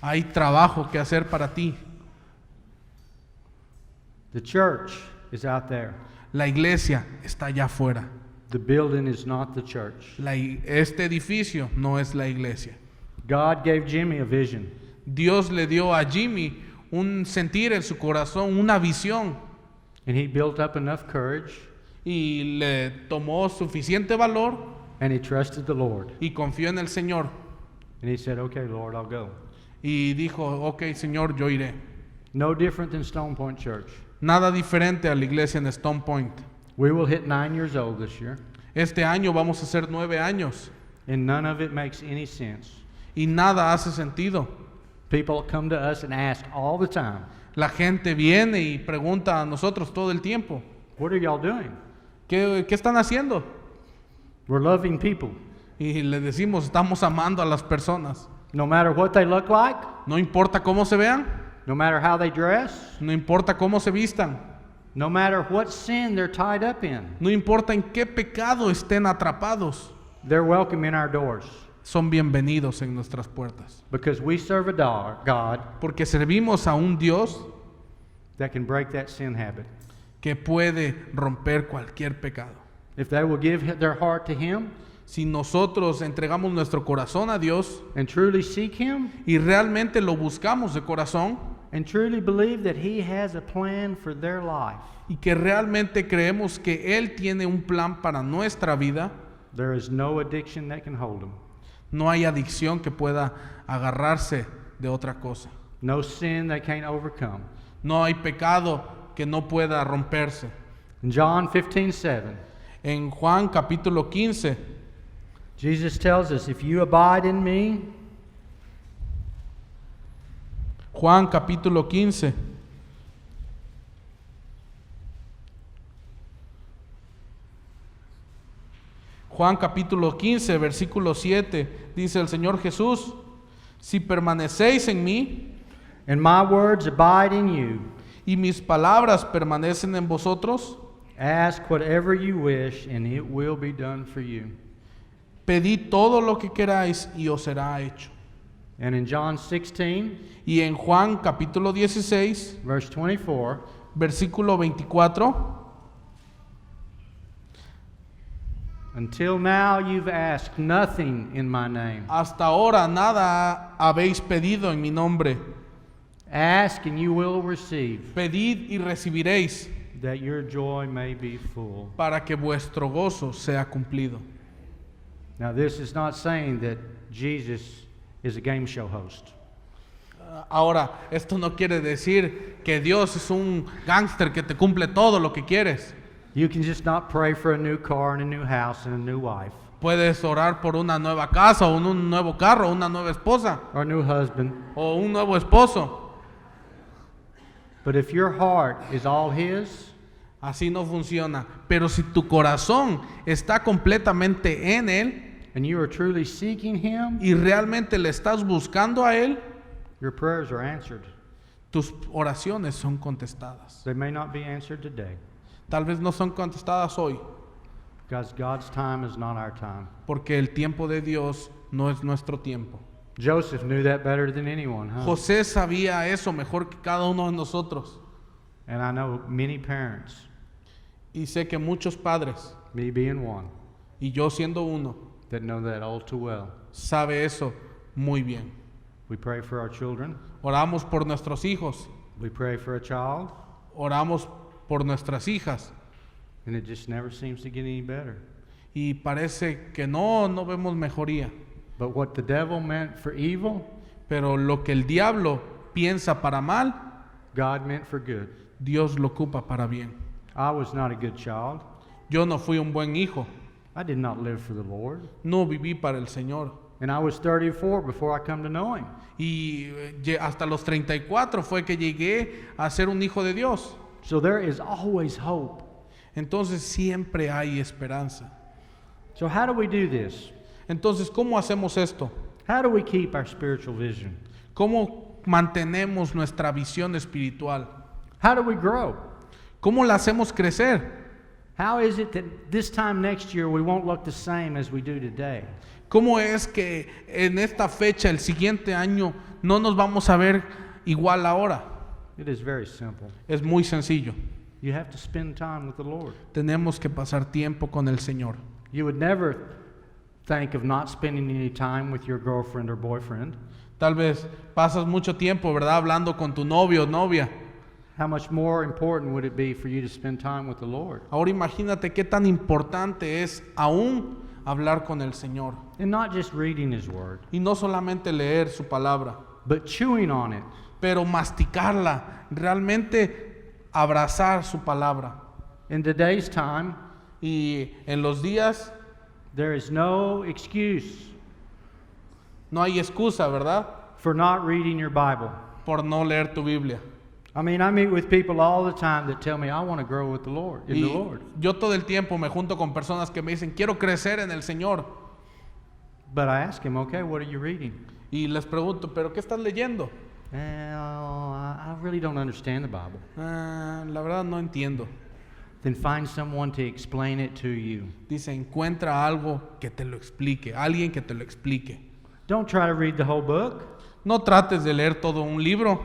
Speaker 2: Hay trabajo que hacer para ti.
Speaker 1: The church is out there.
Speaker 2: La iglesia está allá afuera.
Speaker 1: The building is not the church.
Speaker 2: Este edificio no es la iglesia.
Speaker 1: God gave Jimmy a vision.
Speaker 2: Dios le dio a Jimmy un sentir en su corazón, una visión,
Speaker 1: And he built up enough courage
Speaker 2: y le tomó suficiente valor
Speaker 1: and he trusted the Lord.
Speaker 2: y confió en el Señor.
Speaker 1: And he said, okay, Lord, I'll go.
Speaker 2: Y dijo, ok, Señor, yo iré.
Speaker 1: No different than Stone Point Church.
Speaker 2: Nada diferente a la iglesia en Stone Point.
Speaker 1: We will hit 9 years old this year.
Speaker 2: Este año vamos a hacer 9 años
Speaker 1: And none of it makes any sense.
Speaker 2: y nada hace sentido.
Speaker 1: People come to us and ask all the time,
Speaker 2: La gente viene y pregunta a nosotros todo el tiempo,
Speaker 1: what are y'all doing?
Speaker 2: ¿qué están haciendo?
Speaker 1: We're loving people.
Speaker 2: Y le decimos, estamos amando a las personas.
Speaker 1: No matter what they look like,
Speaker 2: No importa cómo se vean,
Speaker 1: no matter how they dress,
Speaker 2: no importa cómo se vistan,
Speaker 1: no matter what sin they're tied up in,
Speaker 2: no importa en qué pecado estén atrapados,
Speaker 1: they're welcome in our doors.
Speaker 2: son bienvenidos en nuestras puertas.
Speaker 1: Because we serve a God
Speaker 2: Porque servimos a un Dios
Speaker 1: that can break that sin habit.
Speaker 2: que puede romper cualquier pecado.
Speaker 1: If they will give their heart to Him
Speaker 2: Si nosotros entregamos nuestro corazón a Dios
Speaker 1: and truly seek Him
Speaker 2: y realmente lo buscamos de corazón
Speaker 1: and truly believe that He has a plan for their life,
Speaker 2: y que realmente creemos que Él tiene un plan para nuestra vida,
Speaker 1: there is no addiction that can hold them.
Speaker 2: no hay adicción que pueda agarrarse de otra cosa.
Speaker 1: No sin they can't overcome.
Speaker 2: No hay pecado que no pueda romperse.
Speaker 1: In John 15:7,
Speaker 2: En Juan capítulo 15,
Speaker 1: Jesus tells us, if you abide in me,
Speaker 2: Juan capítulo 15, Juan capítulo 15, versículo 7, dice el Señor Jesús, si permanecéis en mí
Speaker 1: and my words abide in you,
Speaker 2: y mis palabras permanecen en vosotros,
Speaker 1: ask whatever you wish and it will be done for you.
Speaker 2: pedid todo lo que queráis y os será hecho.
Speaker 1: And in John 16,
Speaker 2: Y en Juan capítulo 16,
Speaker 1: verse 24,
Speaker 2: versículo 24,
Speaker 1: until now you've asked nothing in my name.
Speaker 2: hasta ahora nada habéis pedido en mi nombre.
Speaker 1: Ask and you will receive,
Speaker 2: Pedid y recibiréis,
Speaker 1: that your joy may be full.
Speaker 2: para que vuestro gozo sea cumplido.
Speaker 1: Now this is not saying that Jesus is a game show host.
Speaker 2: Ahora, esto no quiere decir que Dios es un gángster que te cumple todo lo que quieres.
Speaker 1: You can just not pray for a new car and a new house and a new wife
Speaker 2: Puedes orar por una nueva casa o un nuevo carro, una nueva esposa
Speaker 1: or a new husband.
Speaker 2: o un nuevo esposo.
Speaker 1: But if your heart is all His,
Speaker 2: Así no funciona. Pero si tu corazón está completamente en Él
Speaker 1: and you are truly seeking Him,
Speaker 2: y realmente le estás buscando a Él,
Speaker 1: your prayers are answered.
Speaker 2: tus oraciones son contestadas.
Speaker 1: They may not be answered today,
Speaker 2: Tal vez no son contestadas hoy,
Speaker 1: because God's time is not our time.
Speaker 2: porque el tiempo de Dios no es nuestro tiempo.
Speaker 1: Joseph knew that better than anyone, huh?
Speaker 2: José sabía eso mejor que cada uno de nosotros.
Speaker 1: And I know many parents,
Speaker 2: Y sé que muchos padres,
Speaker 1: me being one,
Speaker 2: y yo siendo uno,
Speaker 1: that know that all too well.
Speaker 2: sabe eso muy bien.
Speaker 1: We pray for our children.
Speaker 2: Oramos por nuestros hijos,
Speaker 1: We pray for a child,
Speaker 2: oramos por nuestras hijas,
Speaker 1: and it just never seems to get any better.
Speaker 2: y parece que no vemos mejoría.
Speaker 1: But what the devil meant for evil,
Speaker 2: Pero lo que el diablo piensa para mal,
Speaker 1: God meant for good.
Speaker 2: Dios lo ocupa para bien.
Speaker 1: I was not a good child.
Speaker 2: Yo no fui un buen hijo,
Speaker 1: I did not live for the Lord.
Speaker 2: no viví para el Señor.
Speaker 1: And I was 34 before I come to know Him.
Speaker 2: Y hasta los 34 fue que llegué a ser un hijo de Dios.
Speaker 1: So there is always hope.
Speaker 2: Entonces siempre hay esperanza.
Speaker 1: So how do we do this?
Speaker 2: Entonces, ¿cómo hacemos esto?
Speaker 1: How do we keep our spiritual vision?
Speaker 2: ¿Cómo mantenemos nuestra visión espiritual?
Speaker 1: How do we grow?
Speaker 2: ¿Cómo la hacemos crecer?
Speaker 1: How is it that this time next year we won't look the same as we do today?
Speaker 2: ¿Cómo es que en esta fecha, el siguiente año, no nos vamos a ver igual ahora?
Speaker 1: It is very simple.
Speaker 2: Es muy sencillo.
Speaker 1: You have to spend time with the Lord.
Speaker 2: Tenemos que pasar tiempo con el Señor.
Speaker 1: You would never think of not spending any time with your girlfriend or boyfriend.
Speaker 2: Tal vez pasas mucho tiempo, ¿verdad? Hablando con tu novio o novia.
Speaker 1: How much more important would it be for you to spend time with the Lord?
Speaker 2: Ahora imagínate qué tan importante es aún hablar con el Señor.
Speaker 1: And not just reading His Word,
Speaker 2: Y no solamente leer su palabra,
Speaker 1: but chewing on it.
Speaker 2: pero masticarla, realmente abrazar su palabra.
Speaker 1: In today's time,
Speaker 2: Y en los días
Speaker 1: there is no excuse
Speaker 2: no hay excusa, ¿verdad?
Speaker 1: for not reading your Bible.
Speaker 2: Por no leer tu Biblia.
Speaker 1: I mean, I meet with people all the time that tell me, I want to grow with the Lord, in the
Speaker 2: Y
Speaker 1: Lord.
Speaker 2: yo todo el tiempo me junto con personas que me dicen, quiero crecer en el Señor.
Speaker 1: But I ask him, okay, what are you reading?
Speaker 2: Y les pregunto, ¿pero qué estás leyendo?
Speaker 1: I really don't understand the Bible.
Speaker 2: La verdad no entiendo.
Speaker 1: Then find someone to explain it to you.
Speaker 2: Dice, encuentra algo que te lo explique, alguien que te lo explique.
Speaker 1: Don't try to read the whole book,
Speaker 2: No trates de leer todo un libro,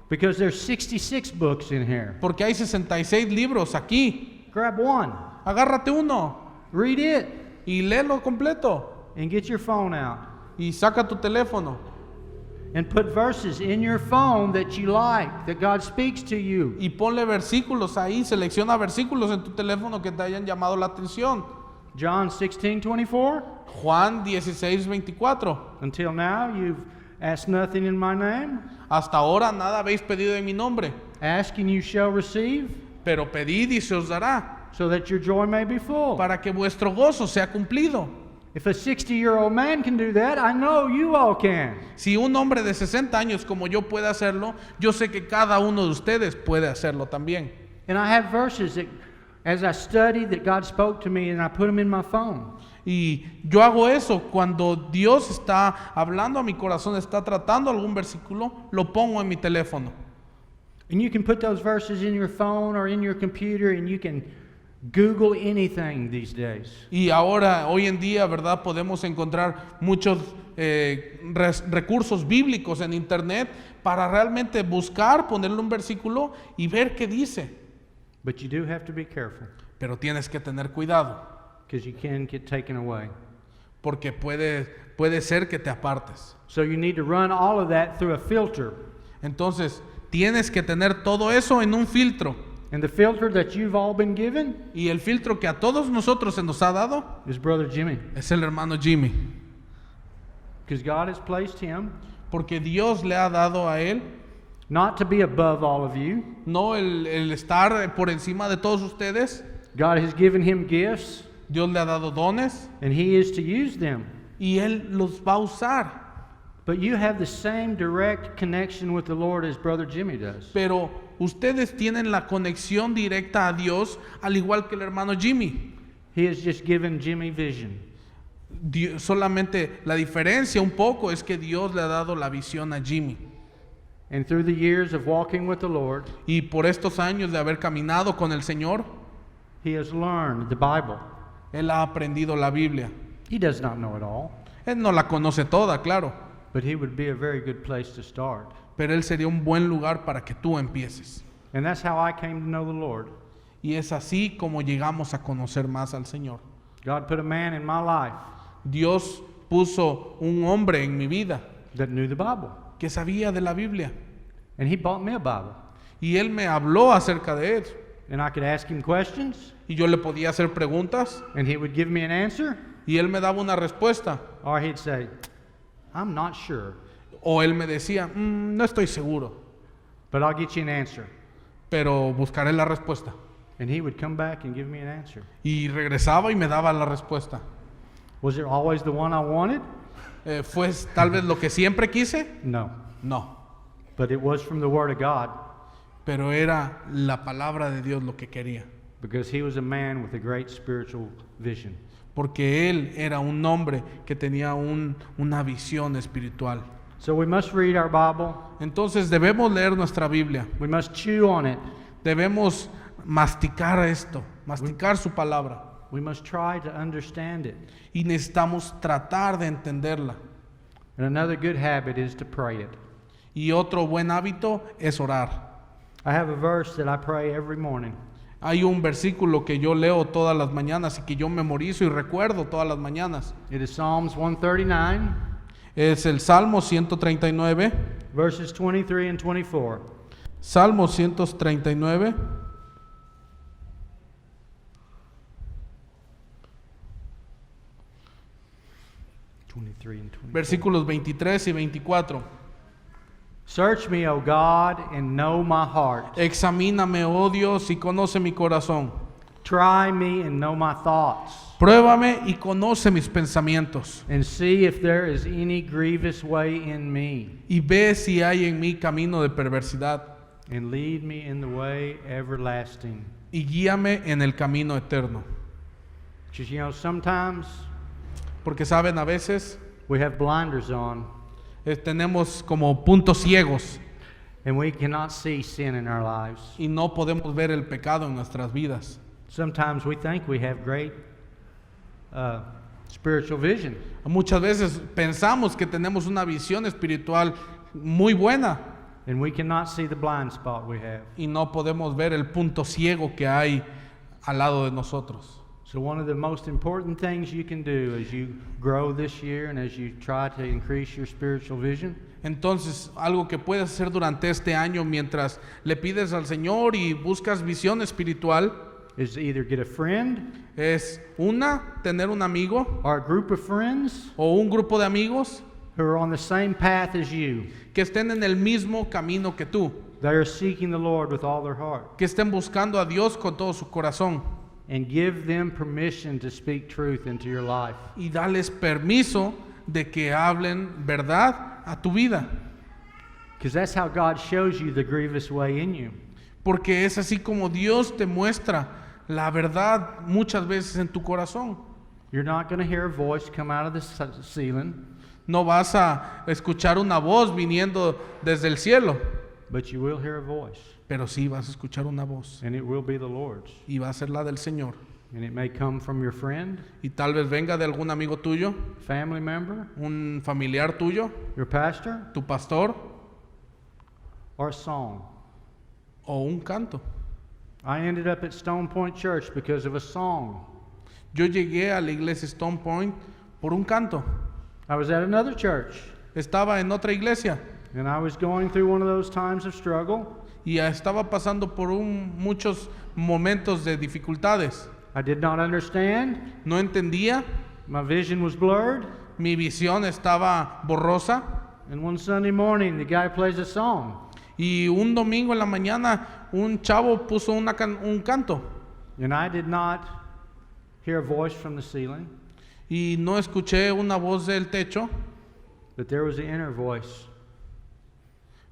Speaker 1: because there's 66 books in here.
Speaker 2: porque hay 66 libros aquí.
Speaker 1: Grab one,
Speaker 2: Agárrate uno
Speaker 1: read it,
Speaker 2: y léelo completo.
Speaker 1: and get your phone out.
Speaker 2: Y saca tu teléfono
Speaker 1: And put verses in your phone that you like, that God speaks to you.
Speaker 2: y ponle versículos ahí, selecciona versículos en tu teléfono que te hayan llamado la atención.
Speaker 1: John 16:24.
Speaker 2: Juan 16:24.
Speaker 1: Until now, you've asked nothing in my name.
Speaker 2: Hasta ahora nada habéis pedido en mi nombre,
Speaker 1: Ask and you shall receive,
Speaker 2: pero pedid y se os dará,
Speaker 1: so that your joy may be full.
Speaker 2: para que vuestro gozo sea cumplido.
Speaker 1: If a 60-year-old man can do that, I know you all can.
Speaker 2: Si un hombre de 60 años como yo puede hacerlo, yo sé que cada uno de ustedes puede hacerlo también.
Speaker 1: And I have verses that, as I studied, that God spoke to me, and I put them in my phone.
Speaker 2: Y yo hago eso cuando Dios está hablando a mi corazón, está tratando algún versículo, lo pongo en mi teléfono.
Speaker 1: And you can put those verses in your phone or in your computer, and you can Google anything these days.
Speaker 2: Y ahora, hoy en día, ¿verdad? Podemos encontrar muchos recursos bíblicos en internet para realmente buscar, ponerle un versículo y ver qué dice.
Speaker 1: But you do have to be careful,
Speaker 2: Pero tienes que tener cuidado,
Speaker 1: because you can get taken away.
Speaker 2: porque puede ser que te apartes.
Speaker 1: So you need to run all of that through a filter.
Speaker 2: Entonces, tienes que tener todo eso en un filtro.
Speaker 1: And the filter that you've all been given
Speaker 2: Y el filtro que a todos nosotros se nos ha dado
Speaker 1: is Brother Jimmy,
Speaker 2: es el hermano Jimmy.
Speaker 1: because God has placed him
Speaker 2: Porque Dios le ha dado a él,
Speaker 1: not to be above all of you.
Speaker 2: no el estar por encima de todos ustedes.
Speaker 1: God has given him gifts,
Speaker 2: Dios le ha dado dones
Speaker 1: and he is to use them.
Speaker 2: y él los va a usar.
Speaker 1: But you have the same direct connection with the Lord as Brother Jimmy does.
Speaker 2: Pero ustedes tienen la conexión directa a Dios, al igual que el hermano Jimmy.
Speaker 1: He has just given Jimmy vision.
Speaker 2: Solamente la diferencia un poco es que Dios le ha dado la visión a Jimmy.
Speaker 1: And through the years of walking with the Lord,
Speaker 2: Y por estos años de haber caminado con el Señor,
Speaker 1: he has learned the Bible.
Speaker 2: él ha aprendido la Biblia.
Speaker 1: He does not know it all,
Speaker 2: Él no la conoce toda, claro,
Speaker 1: but he would be a very good place to start.
Speaker 2: pero él sería un buen lugar para que tú empieces.
Speaker 1: And that's how I came to know the Lord.
Speaker 2: Y es así como llegamos a conocer más al Señor.
Speaker 1: God put a man in my life
Speaker 2: Dios puso un hombre en mi vida
Speaker 1: that knew the Bible,
Speaker 2: que sabía de la Biblia
Speaker 1: and he bought me a Bible.
Speaker 2: y él me habló acerca de él.
Speaker 1: And I could ask him questions,
Speaker 2: Y yo le podía hacer preguntas
Speaker 1: and he would give me an answer,
Speaker 2: y él me daba una respuesta.
Speaker 1: or he'd say, I'm not sure.
Speaker 2: O él me decía, no estoy seguro,
Speaker 1: but I'll get you an answer.
Speaker 2: pero buscaré la respuesta.
Speaker 1: And he would come back and give me an answer.
Speaker 2: Y regresaba y me daba la respuesta.
Speaker 1: Was it always the one I wanted?
Speaker 2: ¿Fue tal vez lo que siempre quise?
Speaker 1: No.
Speaker 2: No,
Speaker 1: But it was from the Word of God,
Speaker 2: pero era la palabra de Dios lo que quería.
Speaker 1: because he was a man with a great spiritual vision.
Speaker 2: Porque él era un hombre que tenía una visión espiritual.
Speaker 1: So we must read our Bible.
Speaker 2: Entonces debemos leer nuestra Biblia.
Speaker 1: We must chew on it.
Speaker 2: Debemos masticar esto, masticar su palabra.
Speaker 1: We must try to understand it.
Speaker 2: Y necesitamos tratar de entenderla.
Speaker 1: And another good habit is to pray it.
Speaker 2: Y otro buen hábito es orar.
Speaker 1: I have a verse that I pray every morning.
Speaker 2: Hay un versículo que yo leo todas las mañanas y que yo memorizo y recuerdo todas las mañanas.
Speaker 1: It is Psalms 139,
Speaker 2: Es el Salmo 139.
Speaker 1: verses 23 and 24.
Speaker 2: Salmo 139. Versículos 23 y 24.
Speaker 1: Search me, O God, and know my heart.
Speaker 2: Examíname, oh Dios, y conoce mi corazón.
Speaker 1: Try me and know my thoughts,
Speaker 2: Pruébame y conoce mis pensamientos.
Speaker 1: and see if there is any grievous way in me,
Speaker 2: Y ve si hay en mí camino de perversidad.
Speaker 1: and lead me in the way everlasting.
Speaker 2: Y guíame en el camino eterno.
Speaker 1: Because, sometimes
Speaker 2: Porque saben, a veces
Speaker 1: we have blinders on,
Speaker 2: tenemos como puntos ciegos
Speaker 1: and we cannot see sin in our lives.
Speaker 2: y no podemos ver el pecado en nuestras vidas.
Speaker 1: Sometimes we think we have great spiritual vision,
Speaker 2: Muchas veces pensamos que tenemos una visión espiritual muy buena
Speaker 1: and we cannot see the blind spot we have.
Speaker 2: y no podemos ver el punto ciego que hay al lado de nosotros.
Speaker 1: So one of the most important things you can do as you grow this year and as you try to increase your spiritual vision
Speaker 2: Entonces, algo que puedes hacer durante este año mientras le pides al Señor y buscas visión espiritual
Speaker 1: is to either get a friend
Speaker 2: es tener un amigo
Speaker 1: or a group of friends
Speaker 2: o un grupo de amigos
Speaker 1: who are on the same path as you.
Speaker 2: que estén en el mismo camino que tú,
Speaker 1: They are seeking the Lord with all their heart,
Speaker 2: que estén buscando a Dios con todo su corazón
Speaker 1: and give them permission to speak truth into your life.
Speaker 2: y darles permiso de que hablen verdad a tu vida,
Speaker 1: Because that's how God shows you the grievous way in you.
Speaker 2: porque es así como Dios te muestra la verdad muchas veces en tu corazón.
Speaker 1: You're not going to hear a voice come out of the ceiling,
Speaker 2: No vas a escuchar una voz viniendo desde el cielo,
Speaker 1: but you will hear a voice,
Speaker 2: pero sí vas a escuchar una voz
Speaker 1: and it will be the Lord's.
Speaker 2: y va a ser la del Señor.
Speaker 1: And it may come from your friend,
Speaker 2: Y tal vez venga de algún amigo tuyo,
Speaker 1: family member,
Speaker 2: un familiar tuyo,
Speaker 1: your pastor,
Speaker 2: tu pastor
Speaker 1: or a song.
Speaker 2: o un canto.
Speaker 1: I ended up at Stone Point Church because of a song.
Speaker 2: Yo llegué a la iglesia Stone Point por un canto.
Speaker 1: I was at another church,
Speaker 2: Estaba en otra iglesia
Speaker 1: and I was going through one of those times of struggle.
Speaker 2: y estaba pasando por muchos momentos de dificultades.
Speaker 1: I did not understand.
Speaker 2: No entendía,
Speaker 1: My vision was blurred.
Speaker 2: mi visión estaba borrosa.
Speaker 1: And one Sunday morning, the guy plays a song.
Speaker 2: Y un domingo en la mañana un chavo puso un canto
Speaker 1: And I did not hear a voice from the ceiling,
Speaker 2: y no escuché una voz del techo,
Speaker 1: but there was an inner voice.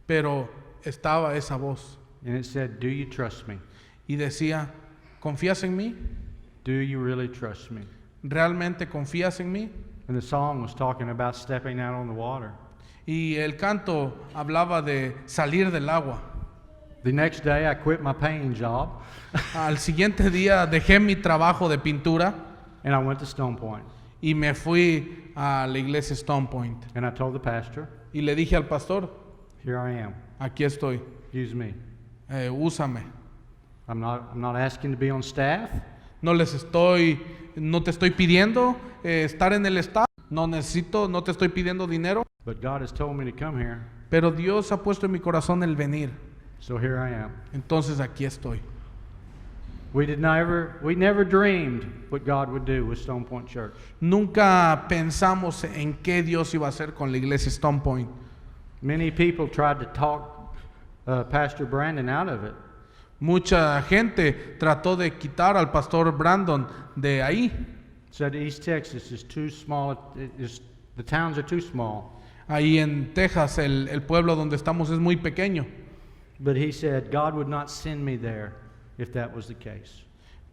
Speaker 2: pero estaba esa voz
Speaker 1: And it said, "Do you trust me?
Speaker 2: y decía, ¿confías en mí?
Speaker 1: Do you really trust me?"
Speaker 2: ¿Realmente confías en mí?
Speaker 1: And the song was talking about stepping out on the water.
Speaker 2: Y el canto hablaba de salir del agua.
Speaker 1: The next day, I quit my painting job,
Speaker 2: Al siguiente día dejé mi trabajo de pintura
Speaker 1: and I went to Stone Point.
Speaker 2: y me fui a la iglesia Stone Point.
Speaker 1: And I told the pastor,
Speaker 2: Y le dije al pastor,
Speaker 1: "Here I am.
Speaker 2: aquí estoy,
Speaker 1: Use me.
Speaker 2: úsame.
Speaker 1: I'm not asking to be on staff.
Speaker 2: No te estoy pidiendo estar en el staff. No te estoy pidiendo dinero.
Speaker 1: But God has told me to come here,
Speaker 2: Pero Dios ha puesto en mi corazón el venir.
Speaker 1: so here I am."
Speaker 2: Entonces aquí estoy.
Speaker 1: We never dreamed what God would do with Stone Point Church.
Speaker 2: Nunca pensamos en qué Dios iba a hacer con la iglesia Stone Point.
Speaker 1: Many people tried to talk Pastor Brandon out of it.
Speaker 2: Mucha gente trató de quitar al pastor Brandon de ahí.
Speaker 1: Said East Texas is too small. The towns are too small.
Speaker 2: Ahí en Texas, el pueblo donde estamos es muy pequeño.
Speaker 1: But he said God would not send me there if that was the case.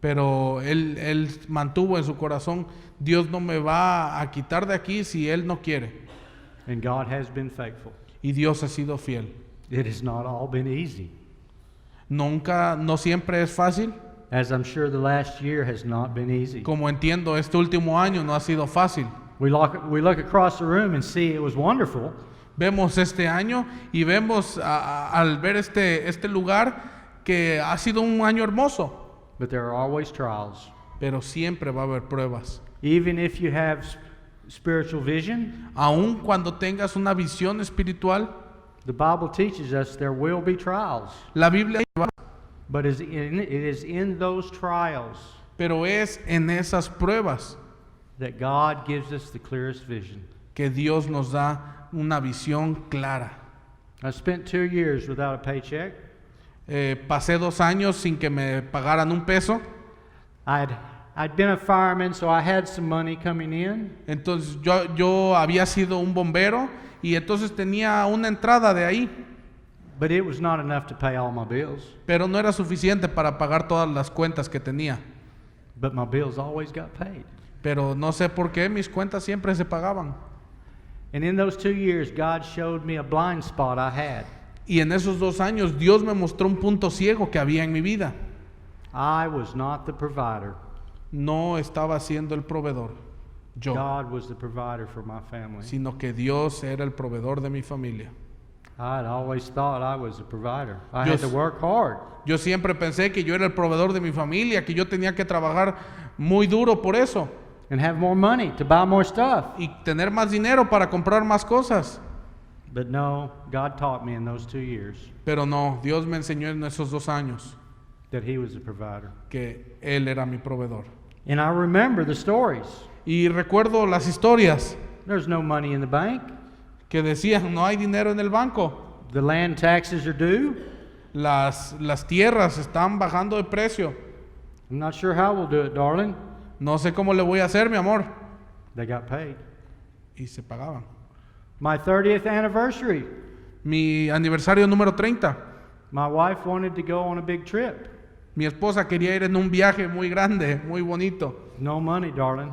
Speaker 2: Pero él mantuvo en su corazón, Dios no me va a quitar de aquí si Él no quiere.
Speaker 1: And God has been faithful.
Speaker 2: Y Dios ha sido fiel.
Speaker 1: It has not all been easy,
Speaker 2: No siempre es fácil.
Speaker 1: as I'm sure the last year has not been easy.
Speaker 2: Como entiendo, este último año no ha sido fácil.
Speaker 1: We look across the room and see it was wonderful,
Speaker 2: Vemos este año y vemos al ver este lugar que ha sido un año hermoso,
Speaker 1: but there are always trials.
Speaker 2: pero siempre va a haber pruebas.
Speaker 1: Even if you have spiritual vision,
Speaker 2: Aun cuando tengas una visión espiritual,
Speaker 1: the Bible teaches us there will be trials.
Speaker 2: la Biblia lleva,
Speaker 1: But it is in those trials
Speaker 2: pero es en esas pruebas
Speaker 1: that God gives us the clearest vision.
Speaker 2: que Dios nos da una visión clara.
Speaker 1: I spent 2 years without a paycheck.
Speaker 2: Pasé 2 años sin que me pagaran un peso.
Speaker 1: I'd been a fireman, so I had some money coming in.
Speaker 2: Entonces yo había sido un bombero y entonces tenía una entrada de ahí,
Speaker 1: But it was not enough to pay all my bills.
Speaker 2: pero no era suficiente para pagar todas las cuentas que tenía.
Speaker 1: But my bills always got paid.
Speaker 2: Pero no sé por qué mis cuentas siempre se pagaban.
Speaker 1: And in those 2 years, God showed me a blind spot I had.
Speaker 2: Y en esos 2 años Dios me mostró un punto ciego que había en mi vida.
Speaker 1: I was not the provider.
Speaker 2: No estaba siendo el proveedor, yo,
Speaker 1: God was the provider for my family.
Speaker 2: sino que Dios era el proveedor de mi familia.
Speaker 1: I'd always thought I was the provider. I
Speaker 2: Yo
Speaker 1: had to
Speaker 2: s-
Speaker 1: work hard.
Speaker 2: Yo siempre pensé que yo era el proveedor de mi familia, que yo tenía que trabajar muy duro por eso
Speaker 1: And have more money to buy more stuff.
Speaker 2: y tener más dinero para comprar más cosas.
Speaker 1: But no, God taught me in those 2 years
Speaker 2: Pero no, Dios me enseñó en esos 2 años
Speaker 1: that He was the provider.
Speaker 2: que Él era mi proveedor.
Speaker 1: And I remember the stories.
Speaker 2: Y recuerdo las historias
Speaker 1: There's no money in the bank.
Speaker 2: que decían, no hay dinero en el banco,
Speaker 1: The land taxes are due.
Speaker 2: las tierras están bajando de precio.
Speaker 1: I'm not sure how we'll do it, darling.
Speaker 2: No sé cómo le voy a hacer, mi amor.
Speaker 1: They got paid.
Speaker 2: Y se pagaban.
Speaker 1: My 30th anniversary,
Speaker 2: Mi aniversario número 30.
Speaker 1: my wife wanted to go on a big trip.
Speaker 2: Mi esposa quería ir en un viaje muy grande, muy bonito.
Speaker 1: No money, darling.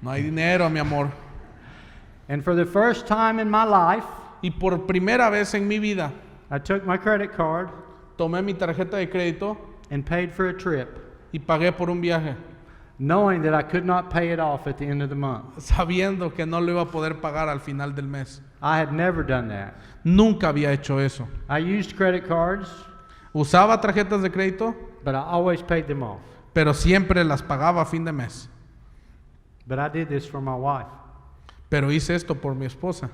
Speaker 2: No hay dinero, mi amor.
Speaker 1: And for the first time in my life,
Speaker 2: Y por primera vez en mi vida,
Speaker 1: I took my credit card
Speaker 2: tomé mi tarjeta de crédito
Speaker 1: and paid for a trip,
Speaker 2: y pagué por un viaje,
Speaker 1: knowing that I could not pay it off at the end of the month.
Speaker 2: sabiendo que no lo iba a poder pagar al final del mes.
Speaker 1: I had never done that.
Speaker 2: Nunca había hecho eso.
Speaker 1: I used credit cards,
Speaker 2: Usaba tarjetas de crédito,
Speaker 1: but I always paid them off.
Speaker 2: pero siempre las pagaba a fin de mes.
Speaker 1: But I did this for my wife.
Speaker 2: Pero hice esto por mi esposa.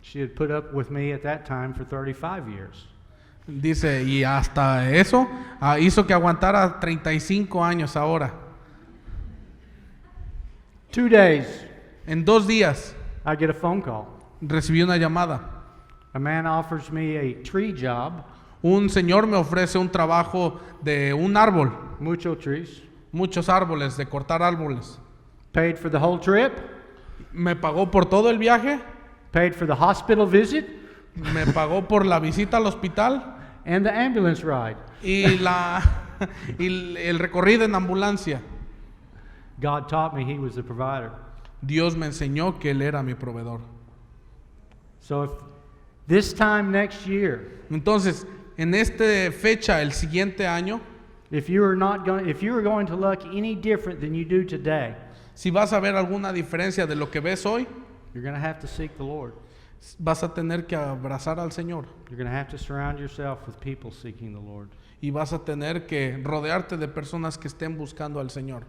Speaker 1: She had put up with me at that time for 35 years.
Speaker 2: Dice, y hasta eso hizo que aguantara 35 años ahora.
Speaker 1: 2 days,
Speaker 2: En 2 días
Speaker 1: I get a phone call.
Speaker 2: recibí una llamada.
Speaker 1: A man offers me a tree job,
Speaker 2: Un señor me ofrece un trabajo de un árbol,
Speaker 1: mucho trees,
Speaker 2: muchos árboles, de cortar árboles.
Speaker 1: paid for the whole trip,
Speaker 2: Me pagó por todo el viaje,
Speaker 1: paid for the hospital visit,
Speaker 2: me pagó por la visita al hospital
Speaker 1: and the ambulance ride.
Speaker 2: y y el recorrido en ambulancia.
Speaker 1: God taught me He was the provider.
Speaker 2: Dios me enseñó que Él era mi proveedor.
Speaker 1: So if this time next year,
Speaker 2: Entonces, en esta fecha, el siguiente año,
Speaker 1: if you are going to look any different than you do today,
Speaker 2: si vas a ver alguna diferencia de lo que ves hoy,
Speaker 1: you're going to have to seek the Lord.
Speaker 2: vas a tener que abrazar al Señor
Speaker 1: You're going to have to surround yourself with people seeking the Lord.
Speaker 2: y vas a tener que rodearte de personas que estén buscando al Señor.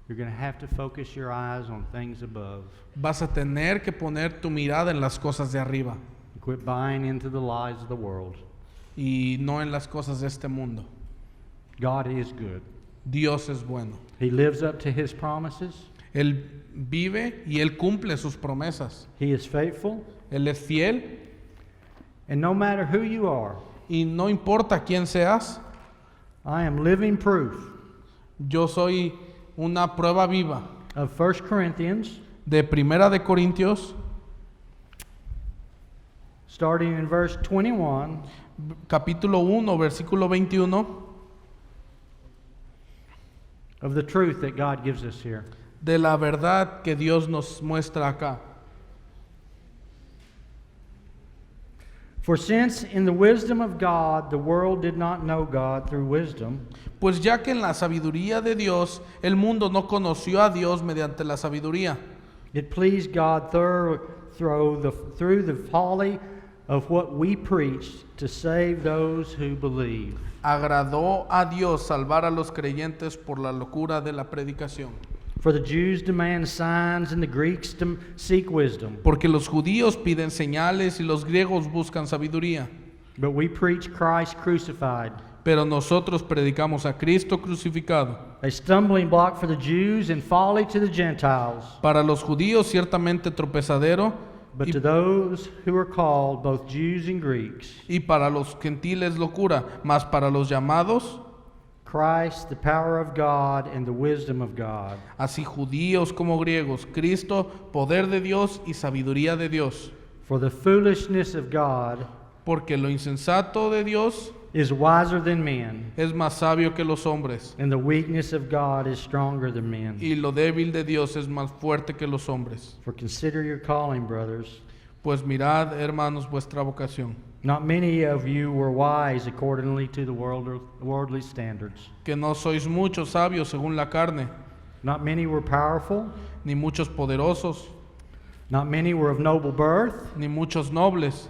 Speaker 1: You're going to have to focus your eyes on things above.
Speaker 2: Vas a tener que poner tu mirada en las cosas de arriba
Speaker 1: Quit buying into the lies of the world.
Speaker 2: y no en las cosas de este mundo.
Speaker 1: God is good.
Speaker 2: Dios es bueno.
Speaker 1: He lives up to His promises.
Speaker 2: Él vive y Él cumple sus promesas.
Speaker 1: He is faithful.
Speaker 2: Él es fiel
Speaker 1: And no matter who you are,
Speaker 2: Y no importa quién seas,
Speaker 1: I am living proof
Speaker 2: yo soy una prueba viva
Speaker 1: of 1 Corinthians,
Speaker 2: de Primera de Corintios,
Speaker 1: starting in verse 21,
Speaker 2: capítulo 1, versículo 21,
Speaker 1: of the truth that God gives us here.
Speaker 2: de la verdad que Dios nos muestra acá.
Speaker 1: For since in the wisdom of God the world did not know God through wisdom,
Speaker 2: Pues ya que en la sabiduría de Dios el mundo no conoció a Dios mediante la sabiduría,
Speaker 1: it pleased God through the folly of what we preached to save those who believe.
Speaker 2: agradó a Dios salvar a los creyentes por la locura de la predicación.
Speaker 1: For the Jews demand signs and the Greeks seek wisdom.
Speaker 2: Porque los judíos piden señales y los griegos buscan sabiduría.
Speaker 1: But we preach Christ crucified,
Speaker 2: Pero nosotros predicamos a Cristo crucificado.
Speaker 1: a stumbling block for the Jews and folly to the Gentiles.
Speaker 2: Para los judíos ciertamente tropezadero
Speaker 1: But to those who are called, both Jews and Greeks,
Speaker 2: y para los gentiles locura, mas para los llamados,
Speaker 1: Christ, the power of God and the wisdom of God.
Speaker 2: así judíos como griegos, Cristo, poder de Dios y sabiduría de Dios.
Speaker 1: For the foolishness of God
Speaker 2: Porque lo insensato de Dios
Speaker 1: is wiser than men,
Speaker 2: es más sabio que los hombres,
Speaker 1: and the weakness of God is stronger than men.
Speaker 2: y lo débil de Dios es más fuerte que los hombres.
Speaker 1: For consider your calling, brothers.
Speaker 2: Pues mirad, hermanos, vuestra vocación,
Speaker 1: Not many of you were wise accordingly to the worldly standards.
Speaker 2: que no sois muchos sabios según la carne,
Speaker 1: Not many were powerful.
Speaker 2: ni muchos poderosos,
Speaker 1: Not many were of noble birth.
Speaker 2: ni muchos nobles,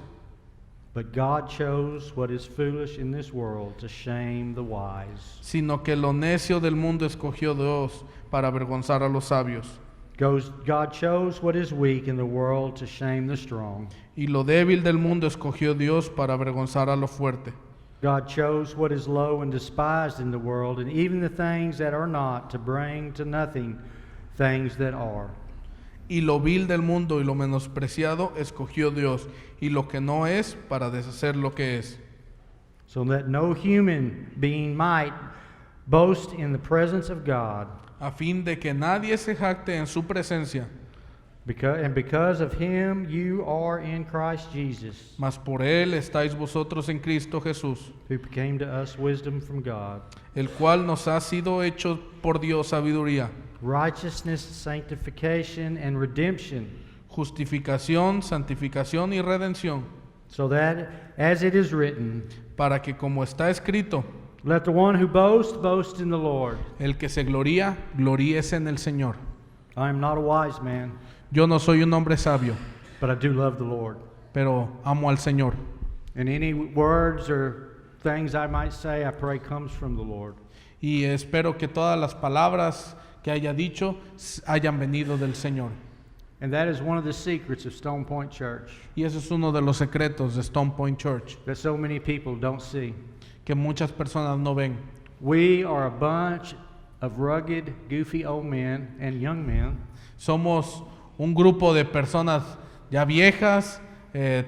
Speaker 1: But God chose what is foolish in this world to shame the wise.
Speaker 2: sino que lo necio del mundo escogió Dios para avergonzar a los sabios,
Speaker 1: God chose what is weak in the world to shame the strong.
Speaker 2: y lo débil del mundo escogió Dios para avergonzar a lo fuerte.
Speaker 1: God chose what is low and despised in the world, and even the things that are not, to bring to nothing things that are.
Speaker 2: Y lo vil del mundo y lo menospreciado escogió Dios, y lo que no es para deshacer lo que es,
Speaker 1: So that no human being might boast in the presence of God.
Speaker 2: a fin de que nadie se jacte en su presencia,
Speaker 1: Because of him you are in Christ Jesus,
Speaker 2: mas por él estáis vosotros en Cristo Jesús,
Speaker 1: who became to us wisdom from God,
Speaker 2: el cual nos ha sido hecho por Dios sabiduría,
Speaker 1: righteousness, sanctification, and redemption,
Speaker 2: justificación, santificación y redención,
Speaker 1: so that, as it is written,
Speaker 2: para que como está escrito,
Speaker 1: let the one who boasts boast in the Lord.
Speaker 2: el que se gloría, gloríese en el Señor.
Speaker 1: I am not a wise man,
Speaker 2: Yo no soy un hombre sabio,
Speaker 1: but I do love the Lord.
Speaker 2: pero amo al Señor.
Speaker 1: And any words or things I might say, I pray comes from the Lord.
Speaker 2: Y espero que todas las palabras que haya dicho hayan venido del Señor.
Speaker 1: And that is one of the secrets of Stone Point Church
Speaker 2: Y ese es uno de los secretos de Stone Point Church,
Speaker 1: that so many people don't see.
Speaker 2: que muchas personas no ven.
Speaker 1: We are a bunch of rugged, goofy old men and young men
Speaker 2: Somos un grupo de personas ya viejas,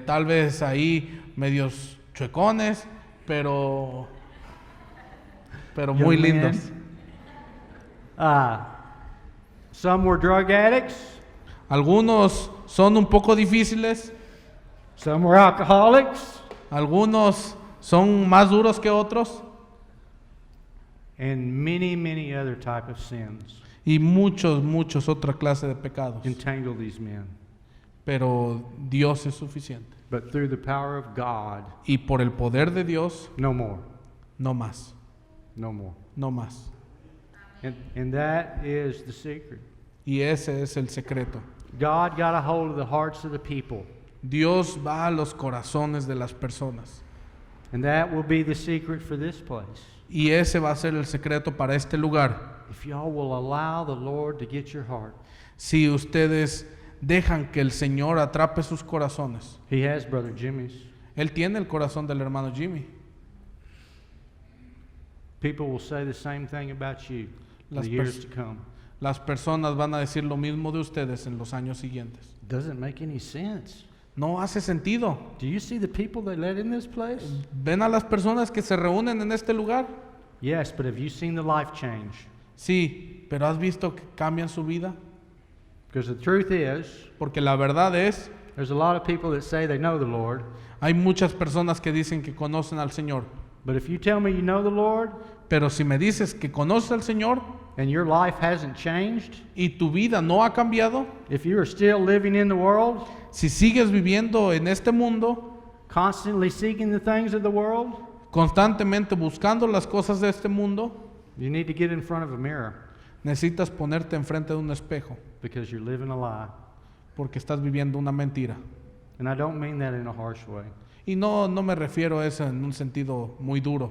Speaker 2: tal vez ahí medios chuecones, pero muy
Speaker 1: young men.
Speaker 2: lindos.
Speaker 1: Some were drug addicts,
Speaker 2: Algunos son un poco difíciles,
Speaker 1: some were alcoholics,
Speaker 2: algunos son más duros que otros,
Speaker 1: and many, many other type of sins
Speaker 2: y muchos otra clase de pecados.
Speaker 1: entangle these men.
Speaker 2: Pero Dios es suficiente.
Speaker 1: But through the power of God,
Speaker 2: Y por el poder de Dios,
Speaker 1: no more,
Speaker 2: no más,
Speaker 1: no more.
Speaker 2: no más.
Speaker 1: And that is the secret.
Speaker 2: Y ese es el secreto.
Speaker 1: God got a hold of the hearts of the people.
Speaker 2: Dios va a los corazones de las personas.
Speaker 1: And that will be the secret for this place.
Speaker 2: Y ese va a ser el secreto para este lugar.
Speaker 1: If y'all will allow the Lord to get your heart.
Speaker 2: Si ustedes dejan que el Señor atrape sus corazones.
Speaker 1: He has Brother Jimmy's.
Speaker 2: Él tiene el corazón del hermano Jimmy.
Speaker 1: People will say the same thing about you in
Speaker 2: Las
Speaker 1: the years
Speaker 2: pers-
Speaker 1: to come.
Speaker 2: Las personas van a decir lo mismo de ustedes en los años siguientes.
Speaker 1: Doesn't make any sense.
Speaker 2: No hace sentido.
Speaker 1: Do you see the people they let in this place?
Speaker 2: ¿Ven a las personas que se reúnen en este lugar?
Speaker 1: Yes, but have you seen the life change?
Speaker 2: Sí, pero ¿has visto que cambian su vida?
Speaker 1: Because the truth is,
Speaker 2: Porque la verdad es,
Speaker 1: there's a lot of people that say they know the Lord,
Speaker 2: hay muchas personas que dicen que conocen al Señor.
Speaker 1: but if you tell me you know the Lord
Speaker 2: Pero si me dices que conoces al Señor
Speaker 1: and your life hasn't changed,
Speaker 2: y tu vida no ha cambiado,
Speaker 1: if you are still living in the world,
Speaker 2: si sigues viviendo en este mundo,
Speaker 1: constantly seeking the things of the world,
Speaker 2: constantemente buscando las cosas de este mundo,
Speaker 1: you need to get in front of a mirror
Speaker 2: necesitas ponerte enfrente de un espejo
Speaker 1: because you're living a lie.
Speaker 2: porque estás viviendo una mentira.
Speaker 1: And I don't mean that in a harsh way,
Speaker 2: Y no me refiero a eso en un sentido muy duro,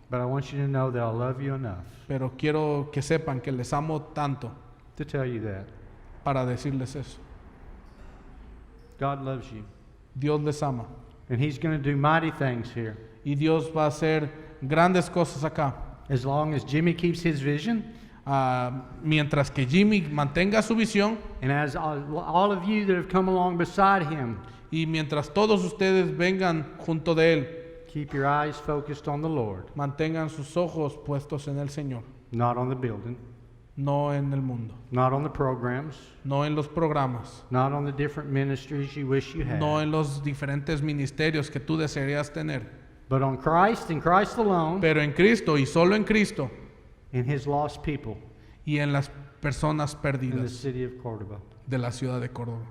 Speaker 1: but I want you to know that I love you enough
Speaker 2: pero quiero que sepan que les amo tanto
Speaker 1: to tell you that.
Speaker 2: para decirles eso.
Speaker 1: God loves you,
Speaker 2: Dios les ama
Speaker 1: and He's going to do mighty things here.
Speaker 2: y Dios va a hacer grandes cosas acá.
Speaker 1: As long as Jimmy keeps his vision,
Speaker 2: Mientras que Jimmy mantenga su visión
Speaker 1: and as all of you that have come along beside him,
Speaker 2: y mientras todos ustedes vengan junto de él,
Speaker 1: keep your eyes focused on the Lord,
Speaker 2: mantengan sus ojos puestos en el Señor,
Speaker 1: not on the building,
Speaker 2: no en el mundo,
Speaker 1: not on the programs,
Speaker 2: no en los programas,
Speaker 1: not on the different ministries you wish you had,
Speaker 2: no en los diferentes ministerios que tú desearías tener,
Speaker 1: but on Christ and Christ alone,
Speaker 2: pero en Cristo y solo en Cristo
Speaker 1: and His lost people
Speaker 2: y en las personas
Speaker 1: in the
Speaker 2: perdidas
Speaker 1: city of Cordoba.
Speaker 2: de la ciudad de Córdoba.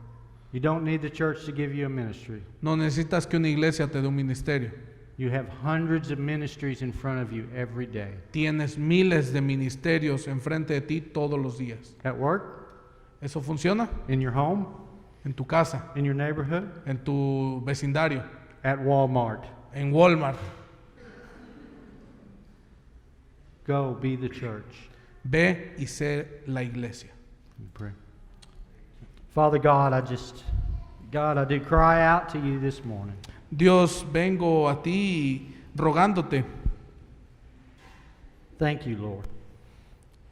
Speaker 1: You don't need the church to give you a ministry.
Speaker 2: No necesitas que una iglesia te dé un ministerio.
Speaker 1: You have hundreds of ministries in front of you every day.
Speaker 2: Tienes miles de ministerios enfrente de ti todos los días.
Speaker 1: At work,
Speaker 2: ¿Eso funciona?
Speaker 1: in your home,
Speaker 2: En tu casa,
Speaker 1: in your neighborhood,
Speaker 2: en tu vecindario,
Speaker 1: at Walmart.
Speaker 2: en Walmart.
Speaker 1: Go be the church.
Speaker 2: Ve y sé la iglesia.
Speaker 1: Let me pray. Father God, I do cry out to you this morning.
Speaker 2: Dios, vengo a ti rogándote
Speaker 1: Thank you, Lord.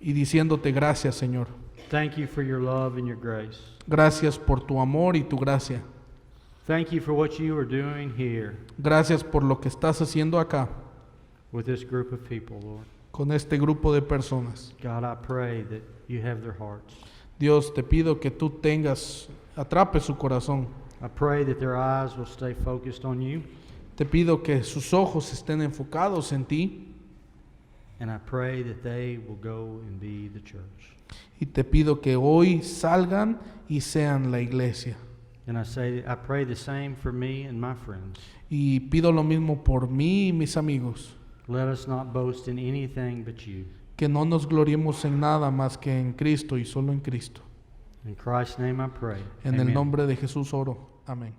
Speaker 2: y diciéndote gracias, Señor.
Speaker 1: Thank you for your love and your grace.
Speaker 2: Gracias por tu amor y tu gracia.
Speaker 1: Thank you for what you are doing here
Speaker 2: Gracias por lo que estás haciendo acá
Speaker 1: with this group of people, Lord.
Speaker 2: con este grupo de personas.
Speaker 1: God, I pray that you have their hearts.
Speaker 2: Dios, te pido que tú atrapes su corazón.
Speaker 1: I pray that their eyes will stay focused on you.
Speaker 2: Te pido que sus ojos estén enfocados en ti
Speaker 1: And I pray that they will go and be the church.
Speaker 2: y te pido que hoy salgan y sean la iglesia.
Speaker 1: And I pray the same for me and my friends.
Speaker 2: Y pido lo mismo por mí y mis amigos,
Speaker 1: Let us not boast in anything but you.
Speaker 2: que no nos gloriemos en nada más que en Cristo y solo en Cristo.
Speaker 1: In Christ's name I pray.
Speaker 2: En el
Speaker 1: Amen.
Speaker 2: nombre de Jesús oro. Amén.